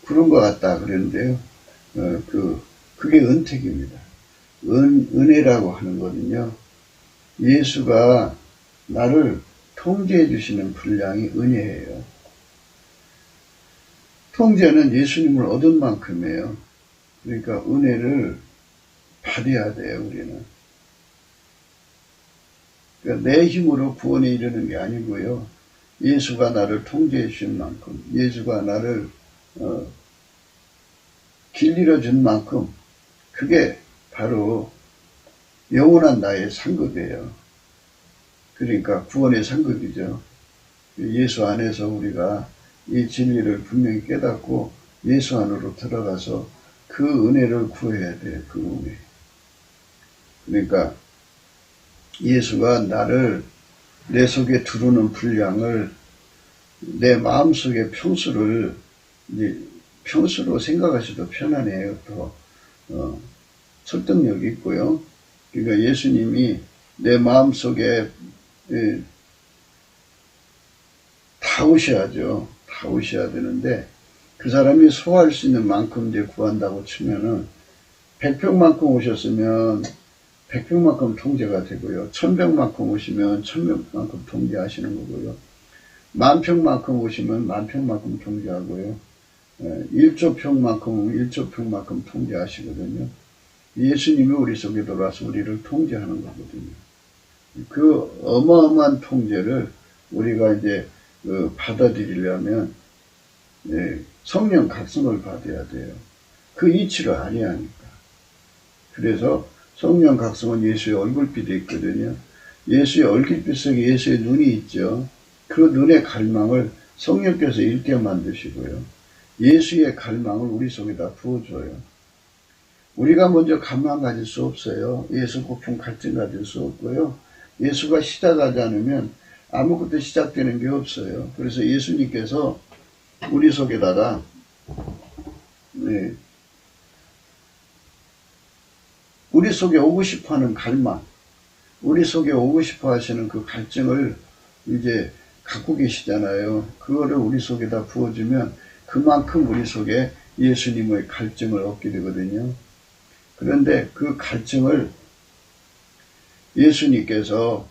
구름과 같다 그러는데요. 그게 은택입니다. 은혜라고 하는 거는요. 예수가 나를 통제해 주시는 분량이 은혜예요. 통제는 예수님을 얻은 만큼이에요. 그러니까 은혜를 받아야 돼요, 우리는. 그러니까 내 힘으로 구원에 이르는 게 아니고요. 예수가 나를 통제해 주신 만큼, 예수가 나를 길들여 준 만큼, 그게 바로 영원한 나의 상급이에요. 그러니까 구원의 상급이죠. 예수 안에서 우리가 이 진리를 분명히 깨닫고 예수 안으로 들어가서 그 은혜를 구해야 돼요. 그 은혜. 그러니까 예수가 나를 내 속에 두르는 분량을 내 마음속의 평수를 이제 평수로 생각하셔도 편하네요. 더 설득력이 있고요. 그러니까 예수님이 내 마음속에 다 오셔야죠. 다 오셔야 되는데 그 사람이 소화할 수 있는 만큼 이제 구한다고 치면은 100평만큼 오셨으면 100평만큼 통제가 되고요. 1000평만큼 오시면 1000평만큼 통제하시는 거고요. 10,000평만큼 오시면 10,000평만큼 통제하고요. 1조 평만큼 1조 평만큼 통제하시거든요. 예수님이 우리 속에 들어와서 우리를 통제하는 거거든요. 그 어마어마한 통제를 우리가 이제 받아들이려면 성령 각성을 받아야 돼요. 그 이치를 알아야 하니까. 그래서 성령 각성은 예수의 얼굴빛이 있거든요. 예수의 얼굴빛 속에 예수의 눈이 있죠. 그 눈의 갈망을 성령께서 잃게 만드시고요. 예수의 갈망을 우리 속에다 부어줘요. 우리가 먼저 갈망 가질 수 없어요. 예수 고품 갈증 가질 수 없고요. 예수가 시작하지 않으면 아무것도 시작되는 게 없어요. 그래서 예수님께서 우리 속에다가 우리 속에 오고 싶어하는 갈망, 우리 속에 오고 싶어 하시는 그 갈증을 이제 갖고 계시잖아요. 그거를 우리 속에다 부어주면 그만큼 우리 속에 예수님의 갈증을 얻게 되거든요. 그런데 그 갈증을 예수님께서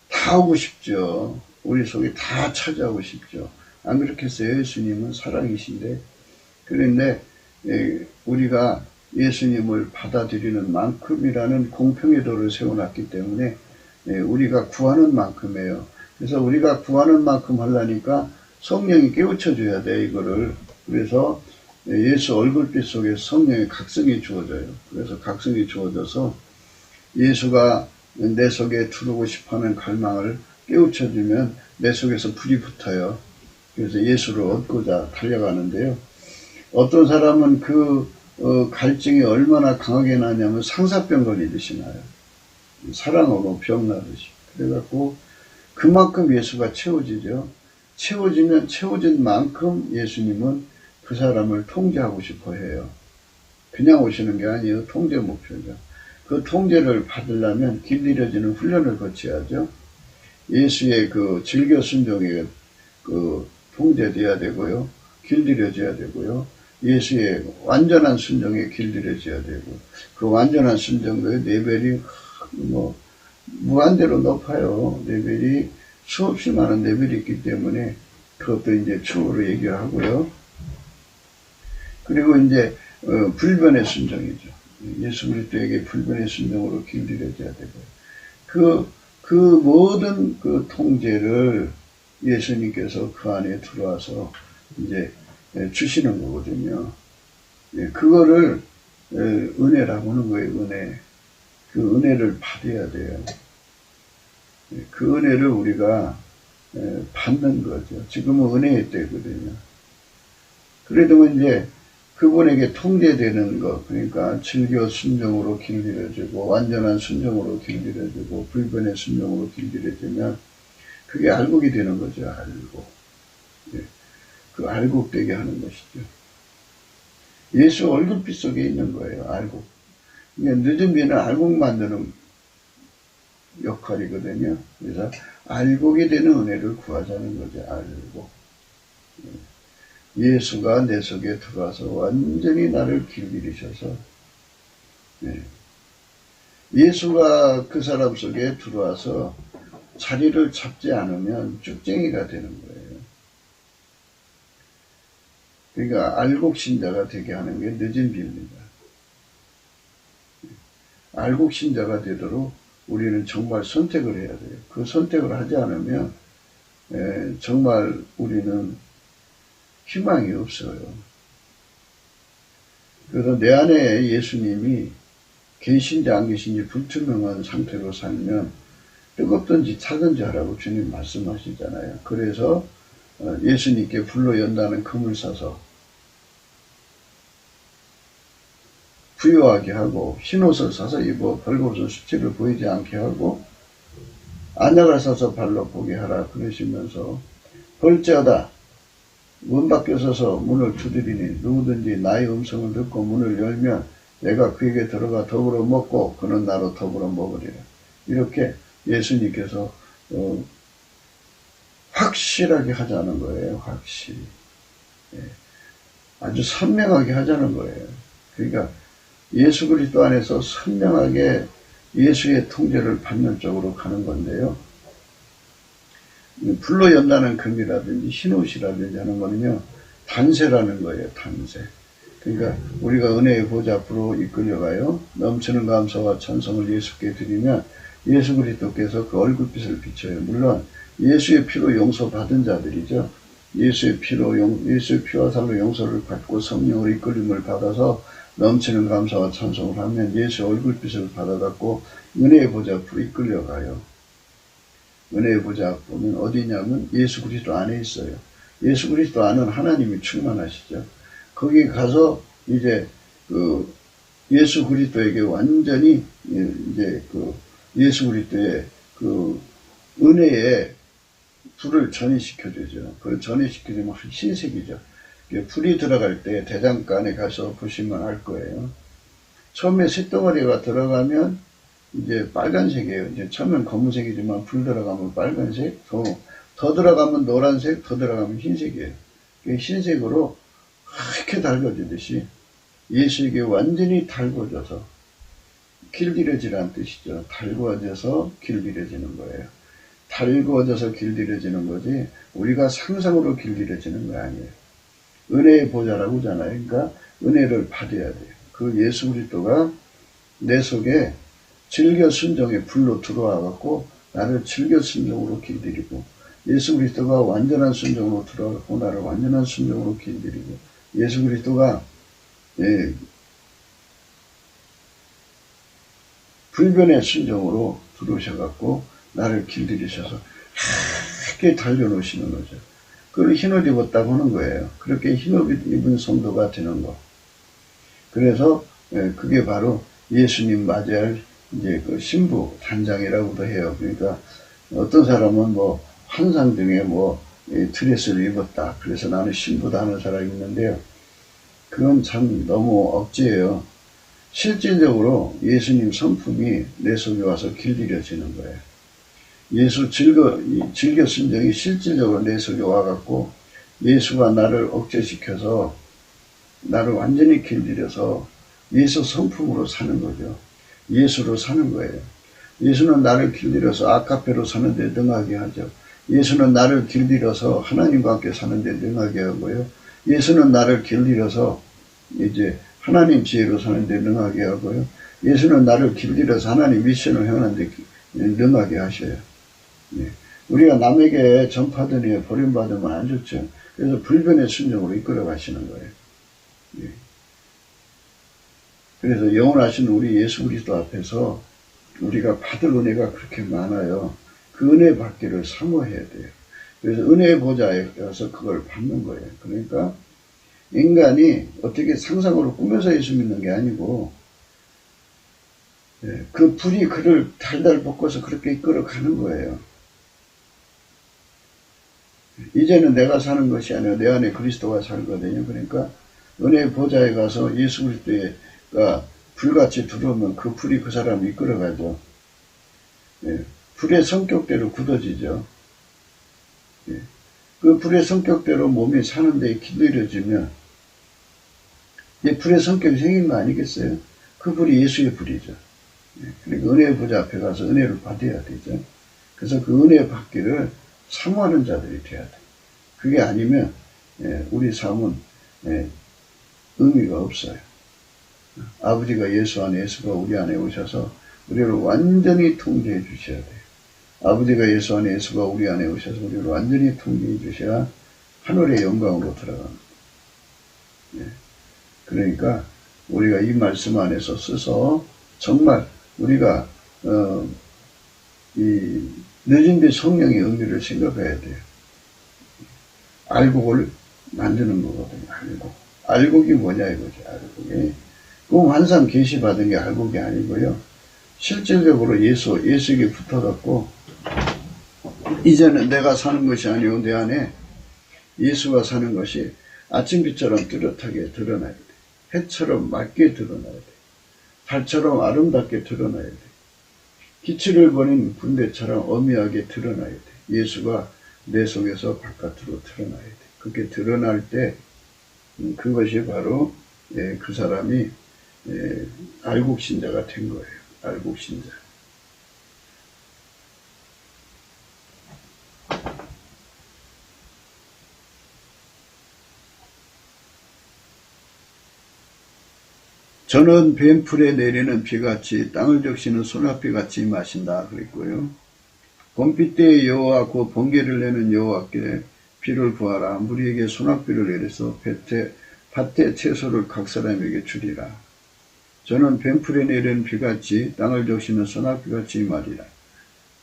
다 오고 싶죠. 우리 속에 다 찾아오고 싶죠. 안 그렇겠어요? 예수님은 사랑이신데. 그런데 우리가 예수님을 받아들이는 만큼이라는 공평의 도를 세워놨기 때문에 우리가 구하는 만큼이에요. 그래서 우리가 구하는 만큼 하려니까 성령이 깨우쳐줘야 돼, 이거를. 그래서 예수 얼굴빛 속에 성령의 각성이 주어져요. 그래서 각성이 주어져서 예수가 내 속에 들어오고 싶어하는 갈망을 깨우쳐주면 내 속에서 불이 붙어요. 그래서 예수를 얻고자 달려가는데요. 어떤 사람은 그 갈증이 얼마나 강하게 나냐면 상사병 걸리듯이 나요. 사랑하고 병 나듯이. 그래갖고 그만큼 예수가 채워지죠. 채워지면 채워진 만큼 예수님은 그 사람을 통제하고 싶어 해요. 그냥 오시는 게 아니에요. 통제 목표죠. 그 통제를 받으려면 길들여지는 훈련을 거쳐야죠. 예수의 그 즐겨 순종에 그 통제돼야 되고요. 길들여져야 되고요. 예수의 완전한 순종에 길들여져야 되고, 그 완전한 순종의 레벨이 무한대로 높아요. 레벨이 수없이 많은 레벨이 있기 때문에 그것도 이제 추후로 얘기를 하고요. 그리고 이제 불변의 순종이죠. 예수 그리스도에게 불변의 순종으로 길들여져야 되고요. 그 모든 그 통제를 예수님께서 그 안에 들어와서 이제 주시는 거거든요. 그거를 은혜라고 하는 거예요. 은혜. 그 은혜를 받아야 돼요. 그 은혜를 우리가 받는 거죠. 지금은 은혜의 때거든요. 그래도 이제 그분에게 통제되는 것, 그러니까 즐겨 순종으로 길들여지고 완전한 순종으로 길들여지고 불변의 순종으로 길들여지면 그게 알곡이 되는 거죠. 알곡. 그 알곡되게 하는 것이죠. 예수 얼굴빛 속에 있는 거예요. 알곡. 늦은 비는 알곡 만드는 역할이거든요. 그래서 알곡이 되는 은혜를 구하자는 거죠. 알곡. 예수가 내 속에 들어와서 완전히 나를 길들이셔서, 예수가 그 사람 속에 들어와서 자리를 잡지 않으면 쭉쟁이가 되는 거예요. 그러니까 알곡신자가 되게 하는 게 늦은 비입니다. 알곡신자가 되도록 우리는 정말 선택을 해야 돼요. 그 선택을 하지 않으면 정말 우리는 희망이 없어요. 그래서 내 안에 예수님이 계신지 안 계신지 불투명한 상태로 살면 뜨겁든지 타든지 하라고 주님 말씀하시잖아요. 그래서 예수님께 불로 연다는 금을 사서 부유하게 하고 흰옷을 사서 입어 벌거벗은 수치를 보이지 않게 하고 안약을 사서 발로 보게 하라 그러시면서 볼지어다 문 밖에 서서 문을 두드리니 누구든지 나의 음성을 듣고 문을 열면 내가 그에게 들어가 더불어 먹고 그는 나로 더불어 먹으리라. 이렇게 예수님께서 확실하게 하자는 거예요. 확실히. 아주 선명하게 하자는 거예요. 그러니까 예수 그리스도 안에서 선명하게 예수의 통제를 받는 쪽으로 가는 건데요. 불로 연다는 금이라든지 흰옷이라든지 하는 거는요. 단세라는 거예요. 단세. 그러니까 우리가 은혜의 보좌 앞으로 이끌려가요. 넘치는 감사와 찬송을 예수께 드리면 예수 그리스도께서 그 얼굴빛을 비춰요. 물론 예수의 피로 용서받은 자들이죠. 예수의 피와 살로 용서를 받고 성령으로 이끌림을 받아서 넘치는 감사와 찬송을 하면 예수의 얼굴빛을 받아갖고 은혜의 보좌 앞으로 이끌려가요. 은혜의 보좌 앞은 어디냐면 예수 그리스도 안에 있어요. 예수 그리스도 안은 하나님이 충만하시죠. 거기 가서 이제 그 예수 그리스도에게 완전히 이제 그 예수 그리스도의 그 은혜의 불을 전이시켜주죠. 그걸 전이시켜주면 흰색이죠. 불이 들어갈 때 대장간 안에 가서 보시면 알 거예요. 처음에 쇳덩어리가 들어가면 이제 빨간색이에요. 이제 처음엔 검은색이지만 불 들어가면 빨간색, 더 들어가면 노란색, 더 들어가면 흰색이에요. 흰색으로 이렇게 달궈지듯이 예수에게 완전히 달궈져서 길들여지라는 뜻이죠. 달궈져서 길들여지는 거예요. 달궈져서 길들여지는 거지 우리가 상상으로 길들여지는 거 아니에요. 은혜의 보좌라고 하잖아요. 그러니까 은혜를 받아야 돼요. 그 예수 그리스도가 내 속에 즐겨 순종의 불로 들어와 갖고 나를 즐겨 순종으로 길들이고, 예수 그리스도가 완전한 순종으로 들어가고 나를 완전한 순종으로 길들이고, 예수 그리스도가 불변의 순종으로 들어오셔갖고 나를 길들이셔서 함께 달려놓으시는 거죠. 그걸 흰옷 입었다고 하는 거예요. 그렇게 흰옷 입은 성도가 되는 거. 그래서 그게 바로 예수님 맞이할 이제 그 신부 단장이라고도 해요. 그러니까 어떤 사람은 뭐 환상 중에 뭐 드레스를 입었다. 그래서 나는 신부다 하는 사람이 있는데요. 그건 참 너무 억지예요. 실질적으로 예수님 성품이 내 속에 와서 길들여지는 거예요. 예수 즐겨 순종이 실질적으로 내 속에 와갖고 예수가 나를 억제시켜서 나를 완전히 길들여서 예수 성품으로 사는 거죠. 예수로 사는 거예요. 예수는 나를 길들여서 아카페로 사는데 능하게 하죠. 예수는 나를 길들여서 하나님과 함께 사는데 능하게 하고요. 예수는 나를 길들여서 이제 하나님 지혜로 사는데 능하게 하고요. 예수는 나를 길들여서 하나님 미션을 행하는데 능하게 하셔요. 예. 우리가 남에게 전파되니 버림받으면 안 좋죠. 그래서 불변의 순종으로 이끌어 가시는 거예요. 예. 그래서 영원하신 우리 예수 그리스도 앞에서 우리가 받을 은혜가 그렇게 많아요. 그 은혜 받기를 사모해야 돼요. 그래서 은혜의 보좌에 가서 그걸 받는 거예요. 그러니까 인간이 어떻게 상상으로 꾸며서 예수 믿는 게 아니고 그 불이 그를 달달 볶아서 그렇게 이끌어 가는 거예요. 이제는 내가 사는 것이 아니라 내 안에 그리스도가 살거든요. 그러니까 은혜의 보좌에 가서 예수 그리스도가 불같이 들어오면 그 불이 그 사람을 이끌어가죠. 불의 성격대로 굳어지죠. 그 불의 성격대로 몸이 사는데 길들여지면 불의 성격이 생긴 거 아니겠어요? 그 불이 예수의 불이죠. 그러니까 은혜의 보좌 앞에 가서 은혜를 받아야 되죠. 그래서 그 은혜 받기를 사모하는 자들이 돼야 돼. 그게 아니면 우리 삶은 의미가 없어요. 아버지가 예수 안에, 예수가 우리 안에 오셔서 우리를 완전히 통제해 주셔야 돼요. 아버지가 예수 안에, 예수가 우리 안에 오셔서 우리를 완전히 통제해 주셔야 하늘의 영광으로 들어갑니다. 그러니까 우리가 이 말씀 안에서 써서 정말 우리가 이 늦은 뒤 성령의 의미를 생각해야 돼요. 알곡을 만드는 거거든요. 알곡이 뭐냐 이거죠. 알곡이. 그 환상 계시 받은 게 알곡이 아니고요. 실질적으로 예수에게 붙어갖고 이제는 내가 사는 것이 아니고 내 안에 예수가 사는 것이 아침빛처럼 뚜렷하게 드러나야 돼. 해처럼 맑게 드러나야 돼. 달처럼 아름답게 드러나야 돼. 기치를 버린 군대처럼 엄미하게 드러나야 돼. 예수가 내 속에서 바깥으로 드러나야 돼. 그렇게 드러날 때 그것이 바로 그 사람이 알곡신자가 된 거예요. 알곡신자. 저는 뱀풀에 내리는 비같이 땅을 적시는 소낙비같이 마신다 그랬고요. 봄비 때의 여호와 곧 번개를 내는 여호와께 비를 구하라. 무리에게 소낙비를 내려서 밭에 채소를 각 사람에게 주리라. 저는 뱀풀에 내리는 비같이 땅을 적시는 소낙비같이 말이라.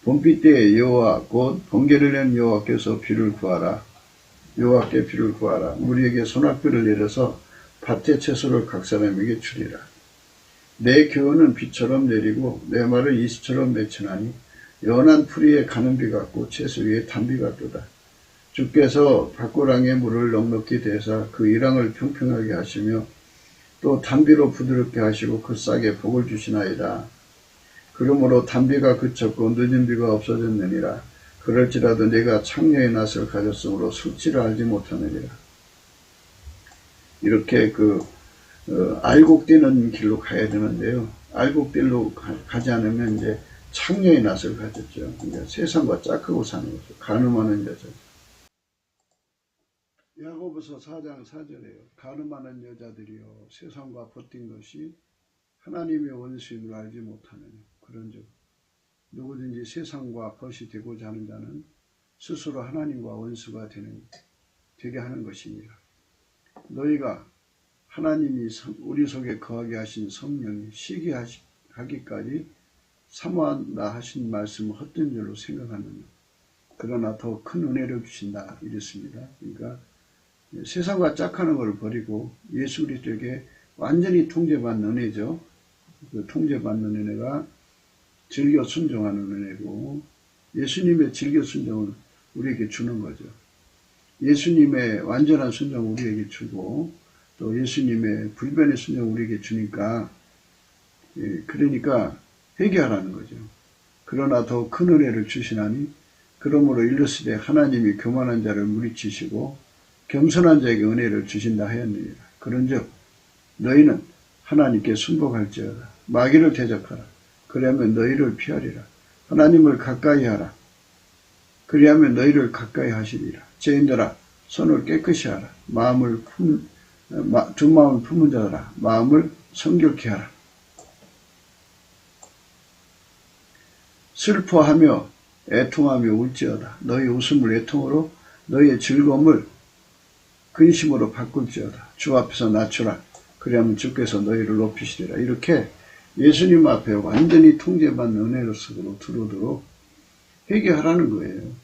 봄비 때의 여호와 곧 번개를 내는 여호와께서 비를 구하라. 여호와께 비를 구하라. 무리에게 소낙비를 내려서 밭의 채소를 각 사람에게 주리라. 내 교훈은 비처럼 내리고 내 말을 이슬처럼 맺히나니 연한 풀 위에 가는 비 같고 채소 위에 단비 같도다. 주께서 밭고랑에 물을 넉넉히 대사 그 이랑을 평평하게 하시며 또 단비로 부드럽게 하시고 그 싹에 복을 주시나이다. 그러므로 단비가 그쳤고 늦은 비가 없어졌느니라. 그럴지라도 내가 창녀의 낯을 가졌으므로 수치를 알지 못하느니라. 이렇게 알곡되는 길로 가야 되는데요. 알곡길로 가지 않으면 이제 창녀의 낯을 가졌죠. 그러니까 세상과 짝하고 사는 거죠. 간음하는 여자. 야고보서 4장 4절에요. 간음하는 여자들이요 세상과 버틴 것이 하나님의 원수임을 알지 못하느냐. 그런 적. 누구든지 세상과 벗이 되고자 하는 자는 스스로 하나님과 원수가 되게 하는 것입니다. 너희가 하나님이 우리 속에 거하게 하신 성령이 시기하기까지 사모한다 하신 말씀을 헛된 줄로 생각하느냐. 그러나 더 큰 은혜를 주신다 이랬습니다. 그러니까 세상과 짝하는 것을 버리고 예수 그리스도에게 완전히 통제받는 은혜죠. 그 통제받는 은혜가 즐겨 순종하는 은혜고, 예수님의 즐겨 순종을 우리에게 주는 거죠. 예수님의 완전한 순종을 우리에게 주고, 또 예수님의 불변의 순종을 우리에게 주니까, 그러니까 회개하라는 거죠. 그러나 더 큰 은혜를 주시나니 그러므로 일러스되 하나님이 교만한 자를 물리치시고 겸손한 자에게 은혜를 주신다 하였느니라. 그런즉 너희는 하나님께 순복할지어다. 마귀를 대적하라. 그리하면 너희를 피하리라. 하나님을 가까이 하라. 그리하면 너희를 가까이 하시리라. 죄인들아 손을 깨끗이 하라. 두 마음을 품은 자들아 마음을 성결케 하라. 슬퍼하며 애통하며 울지어다. 너희 웃음을 애통으로 너희의 즐거움을 근심으로 바꿀지어다. 주 앞에서 낮추라. 그리하면 주께서 너희를 높이시리라. 이렇게 예수님 앞에 완전히 통제받는 은혜로 속으로 들어오도록 회개하라는 거예요.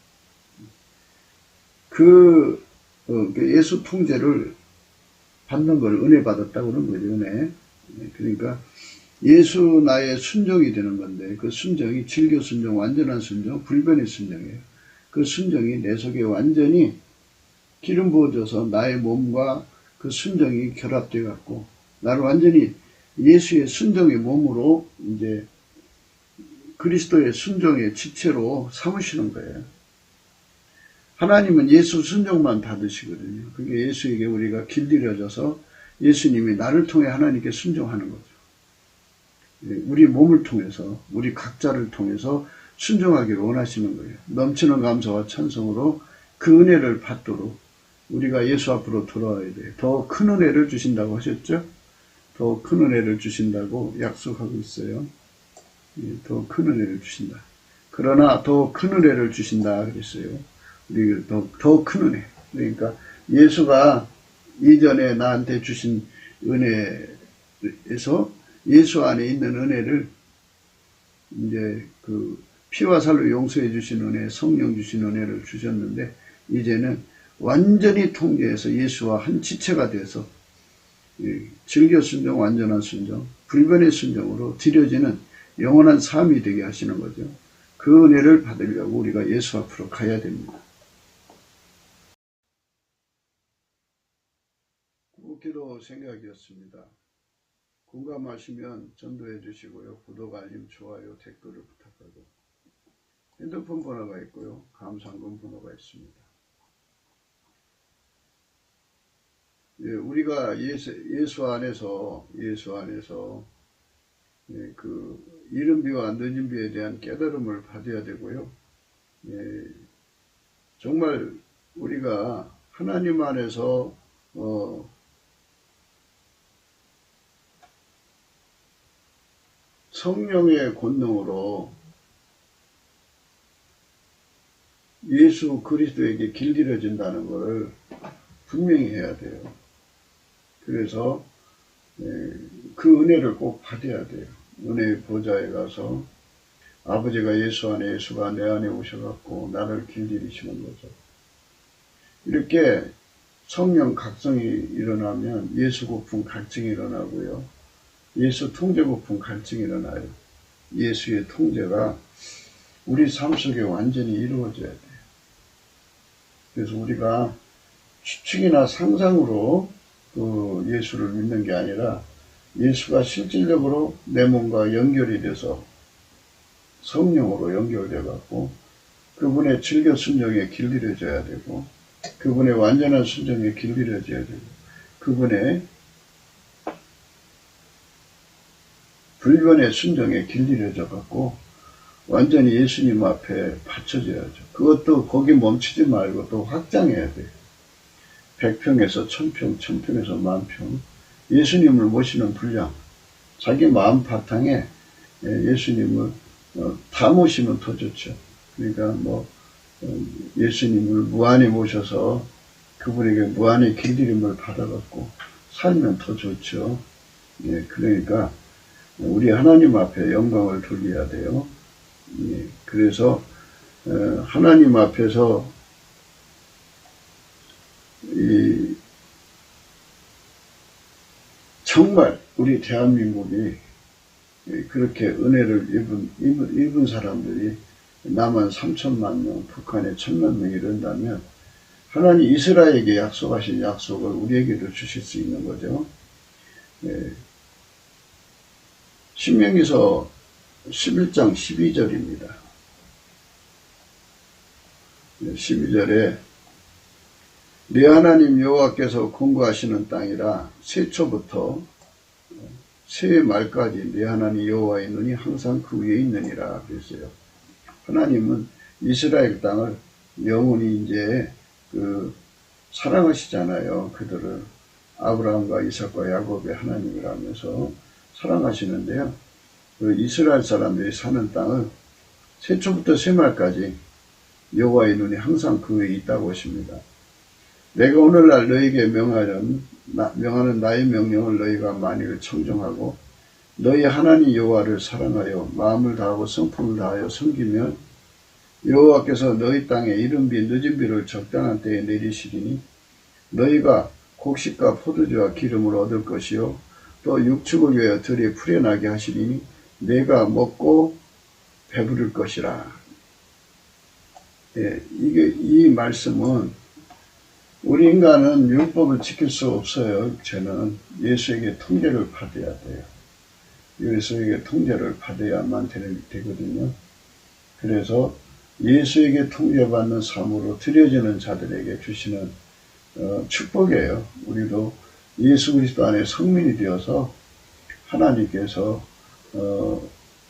예수 통제를 받는 걸 은혜 받았다고 그런 거죠. 은혜. 그러니까 예수 나의 순종이 되는 건데, 그 순종이 즐겨 순종, 완전한 순종, 불변의 순종이에요. 그 순종이 내 속에 완전히 기름 부어져서 나의 몸과 그 순종이 결합돼 갖고 나를 완전히 예수의 순종의 몸으로 이제 그리스도의 순종의 지체로 삼으시는 거예요. 하나님은 예수 순종만 받으시거든요. 그게 예수에게 우리가 길들여져서 예수님이 나를 통해 하나님께 순종하는 거죠. 우리 몸을 통해서, 우리 각자를 통해서 순종하기를 원하시는 거예요. 넘치는 감사와 찬송으로 그 은혜를 받도록 우리가 예수 앞으로 돌아와야 돼요. 더 큰 은혜를 주신다고 하셨죠? 더 큰 은혜를 주신다고 약속하고 있어요. 더 큰 은혜를 주신다. 그러나 더 큰 은혜를 주신다 그랬어요. 우리 더 큰 은혜. 그러니까 예수가 이전에 나한테 주신 은혜에서 예수 안에 있는 은혜를 이제 그 피와 살로 용서해 주신 은혜, 성령 주신 은혜를 주셨는데, 이제는 완전히 통제해서 예수와 한 지체가 돼서 즐겨 순종, 완전한 순종, 불변의 순종으로 드려지는 영원한 삶이 되게 하시는 거죠. 그 은혜를 받으려고 우리가 예수 앞으로 가야 됩니다. 기도 생각이었습니다. 공감하시면 전도해 주시고요. 구독, 알림, 좋아요, 댓글을 부탁하고, 핸드폰 번호가 있고요. 감사한금 번호가 있습니다. 우리가 예수 안에서 그 이른비와 늦은비에 대한 깨달음을 받아야 되고요. 정말 우리가 하나님 안에서 성령의 권능으로 예수 그리스도에게 길들여진다는 것을 분명히 해야 돼요. 그래서 그 은혜를 꼭 받아야 돼요. 은혜의 보좌에 가서 아버지가 예수 안에, 예수가 내 안에 오셔갖고 나를 길들이시는 거죠. 이렇게 성령 각성이 일어나면 예수 고품 갈증이 일어나고요. 예수 통제 고품 갈증이 일어나요. 예수의 통제가 우리 삶 속에 완전히 이루어져야 돼요. 그래서 우리가 추측이나 상상으로 그 예수를 믿는 게 아니라 예수가 실질적으로 내 몸과 연결이 돼서 성령으로 연결돼 갖고 그분의 즐겨 순종에 길들여져야 되고, 그분의 완전한 순종에 길들여져야 되고, 그분의 불변의 순종에 길들여져 갖고 완전히 예수님 앞에 바쳐져야죠. 그것도 거기 멈추지 말고 또 확장해야 돼요. 100평에서 1000평, 1000평에서 10,000평, 예수님을 모시는 분량, 자기 마음 바탕에 예수님을 다 모시면 더 좋죠. 그러니까 뭐 예수님을 무한히 모셔서 그분에게 무한히 길들임을 받아갖고 살면 더 좋죠. 예, 그러니까 우리 하나님 앞에 영광을 돌려야 돼요. 예, 그래서 하나님 앞에서 정말 우리 대한민국이 그렇게 은혜를 입은 사람들이 남한 3천만 명, 북한에 1,000만 명이 이른다면 하나님 이스라엘에게 약속하신 약속을 우리에게도 주실 수 있는 거죠. 예. 신명기서 11장 12절입니다. 12절에 네 하나님 여호와께서 공고하시는 땅이라 세초부터 새해 말까지 네 하나님 여호와의 눈이 항상 그 위에 있느니라 그랬어요. 하나님은 이스라엘 땅을 영원히 이제 사랑하시잖아요. 그들을 아브라함과 이삭과 야곱의 하나님이라면서 사랑하시는데요. 그 이스라엘 사람들이 사는 땅을 세초부터 새말까지 여호와의 눈이 항상 그 위에 있다고 하십니다. 내가 오늘날 너희에게 명하는 나의 명령을 너희가 만일 청정하고 너희 하나님 여호와를 사랑하여 마음을 다하고 성품을 다하여 섬기면 여호와께서 너희 땅에 이른비 늦은비를 적당한 때에 내리시리니 너희가 곡식과 포도주와 기름을 얻을 것이요 또 육축을 위하여 들에 풀려나게 하시리니 내가 먹고 배부를 것이라. 예, 이 말씀은 우리 인간은 율법을 지킬 수 없어요. 저는 예수에게 통제를 받아야 돼요. 예수에게 통제를 받아야만 되거든요. 그래서 예수에게 통제받는 삶으로 드려지는 자들에게 주시는 축복이에요. 우리도 예수 그리스도 안에 성민이 되어서 하나님께서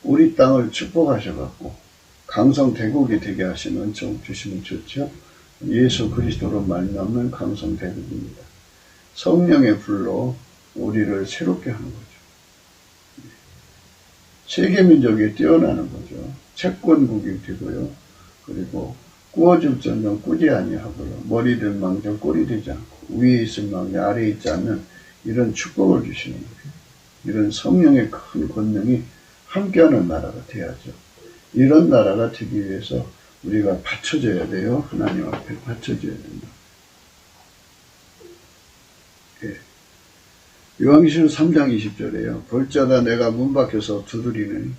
우리 땅을 축복하셔갖고 강성대국이 되게 하시는 은총 주시면 좋죠. 예수 그리스도로 말미암는 강성대국입니다. 성령의 불로 우리를 새롭게 하는 거죠. 세계민족이 뛰어나는 거죠. 채권국이 되고요. 그리고 꾸어줄 전정 꾸지 아니하고요. 머리들 망정 꼴이 되지 않고 위에 있을 망정 아래에 있지 않는 이런 축복을 주시는 거예요. 이런 성령의 큰 권능이 함께하는 나라가 돼야죠. 이런 나라가 되기 위해서 우리가 받쳐줘야 돼요. 하나님 앞에 받쳐줘야 된다. 예. 요한계시록 3장 20절에요. 볼자다 내가 문 밖에서 두드리느니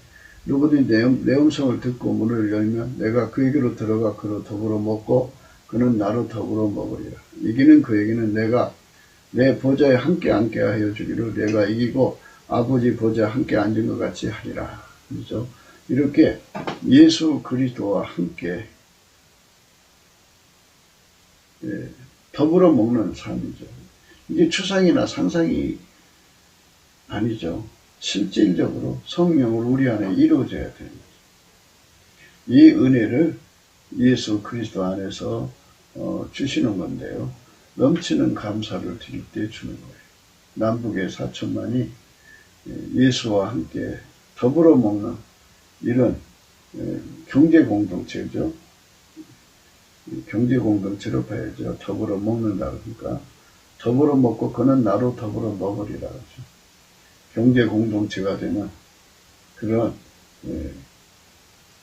누구든지 내 음성을 듣고 문을 열면 내가 그에게로 들어가 그로 더불어 먹고 그는 나로 더불어 먹으리라. 이기는 그에게는 내가 내 보좌에 함께 앉게 하여 주기를 내가 이기고 아버지 보좌에 함께 앉은 것 같이 하리라. 그렇죠? 이렇게 예수 그리스도와 함께 더불어 먹는 삶이죠. 이게 추상이나 상상이 아니죠. 실질적으로 성령을 우리 안에 이루어져야 되는 거죠. 이 은혜를 예수 그리스도 안에서 주시는 건데요. 넘치는 감사를 드릴 때 주는 거예요. 남북의 4천만이 예수와 함께 더불어 먹는 이런 경제 공동체죠. 경제 공동체로 봐야죠. 더불어 먹는다 그러니까 더불어 먹고 그는 나로 더불어 먹으리라 그러죠. 경제 공동체가 되는 그런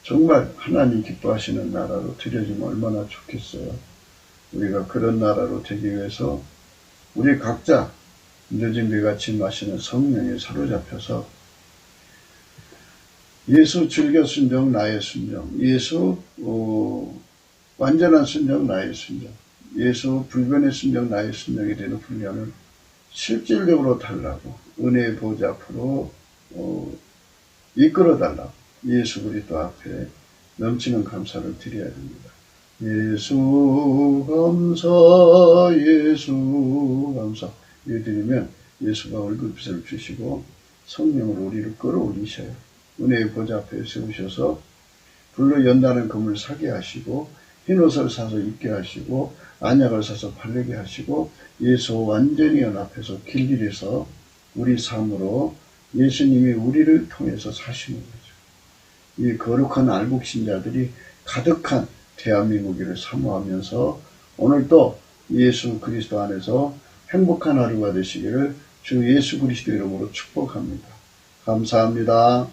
정말 하나님 기뻐하시는 나라로 들여지면 얼마나 좋겠어요. 우리가 그런 나라로 되기 위해서 우리 각자 늦은 비같이 마시는 성령에 사로잡혀서 예수 즐겨 순종 나의 순종, 예수 완전한 순종 나의 순종, 예수 불변의 순종 나의 순종이 되는 훈련을 실질적으로 달라고 은혜의 보좌 앞으로 이끌어 달라고 예수 그리스도 앞에 넘치는 감사를 드려야 됩니다. 예수 감사 예수 감사 이렇게 드리면 예수가 얼굴빛을 주시고 성령으로 우리를 끌어올리셔요. 은혜의 보좌 앞에 세우셔서 불로 연다는 금을 사게 하시고 흰옷을 사서 입게 하시고 안약을 사서 바르게 하시고 예수 완전히 연합해서 길들여서 우리 삶으로 예수님이 우리를 통해서 사시는 거죠. 이 거룩한 알곡신자들이 가득한 대한민국을 사모하면서 오늘도 예수 그리스도 안에서 행복한 하루가 되시기를 주 예수 그리스도 이름으로 축복합니다. 감사합니다.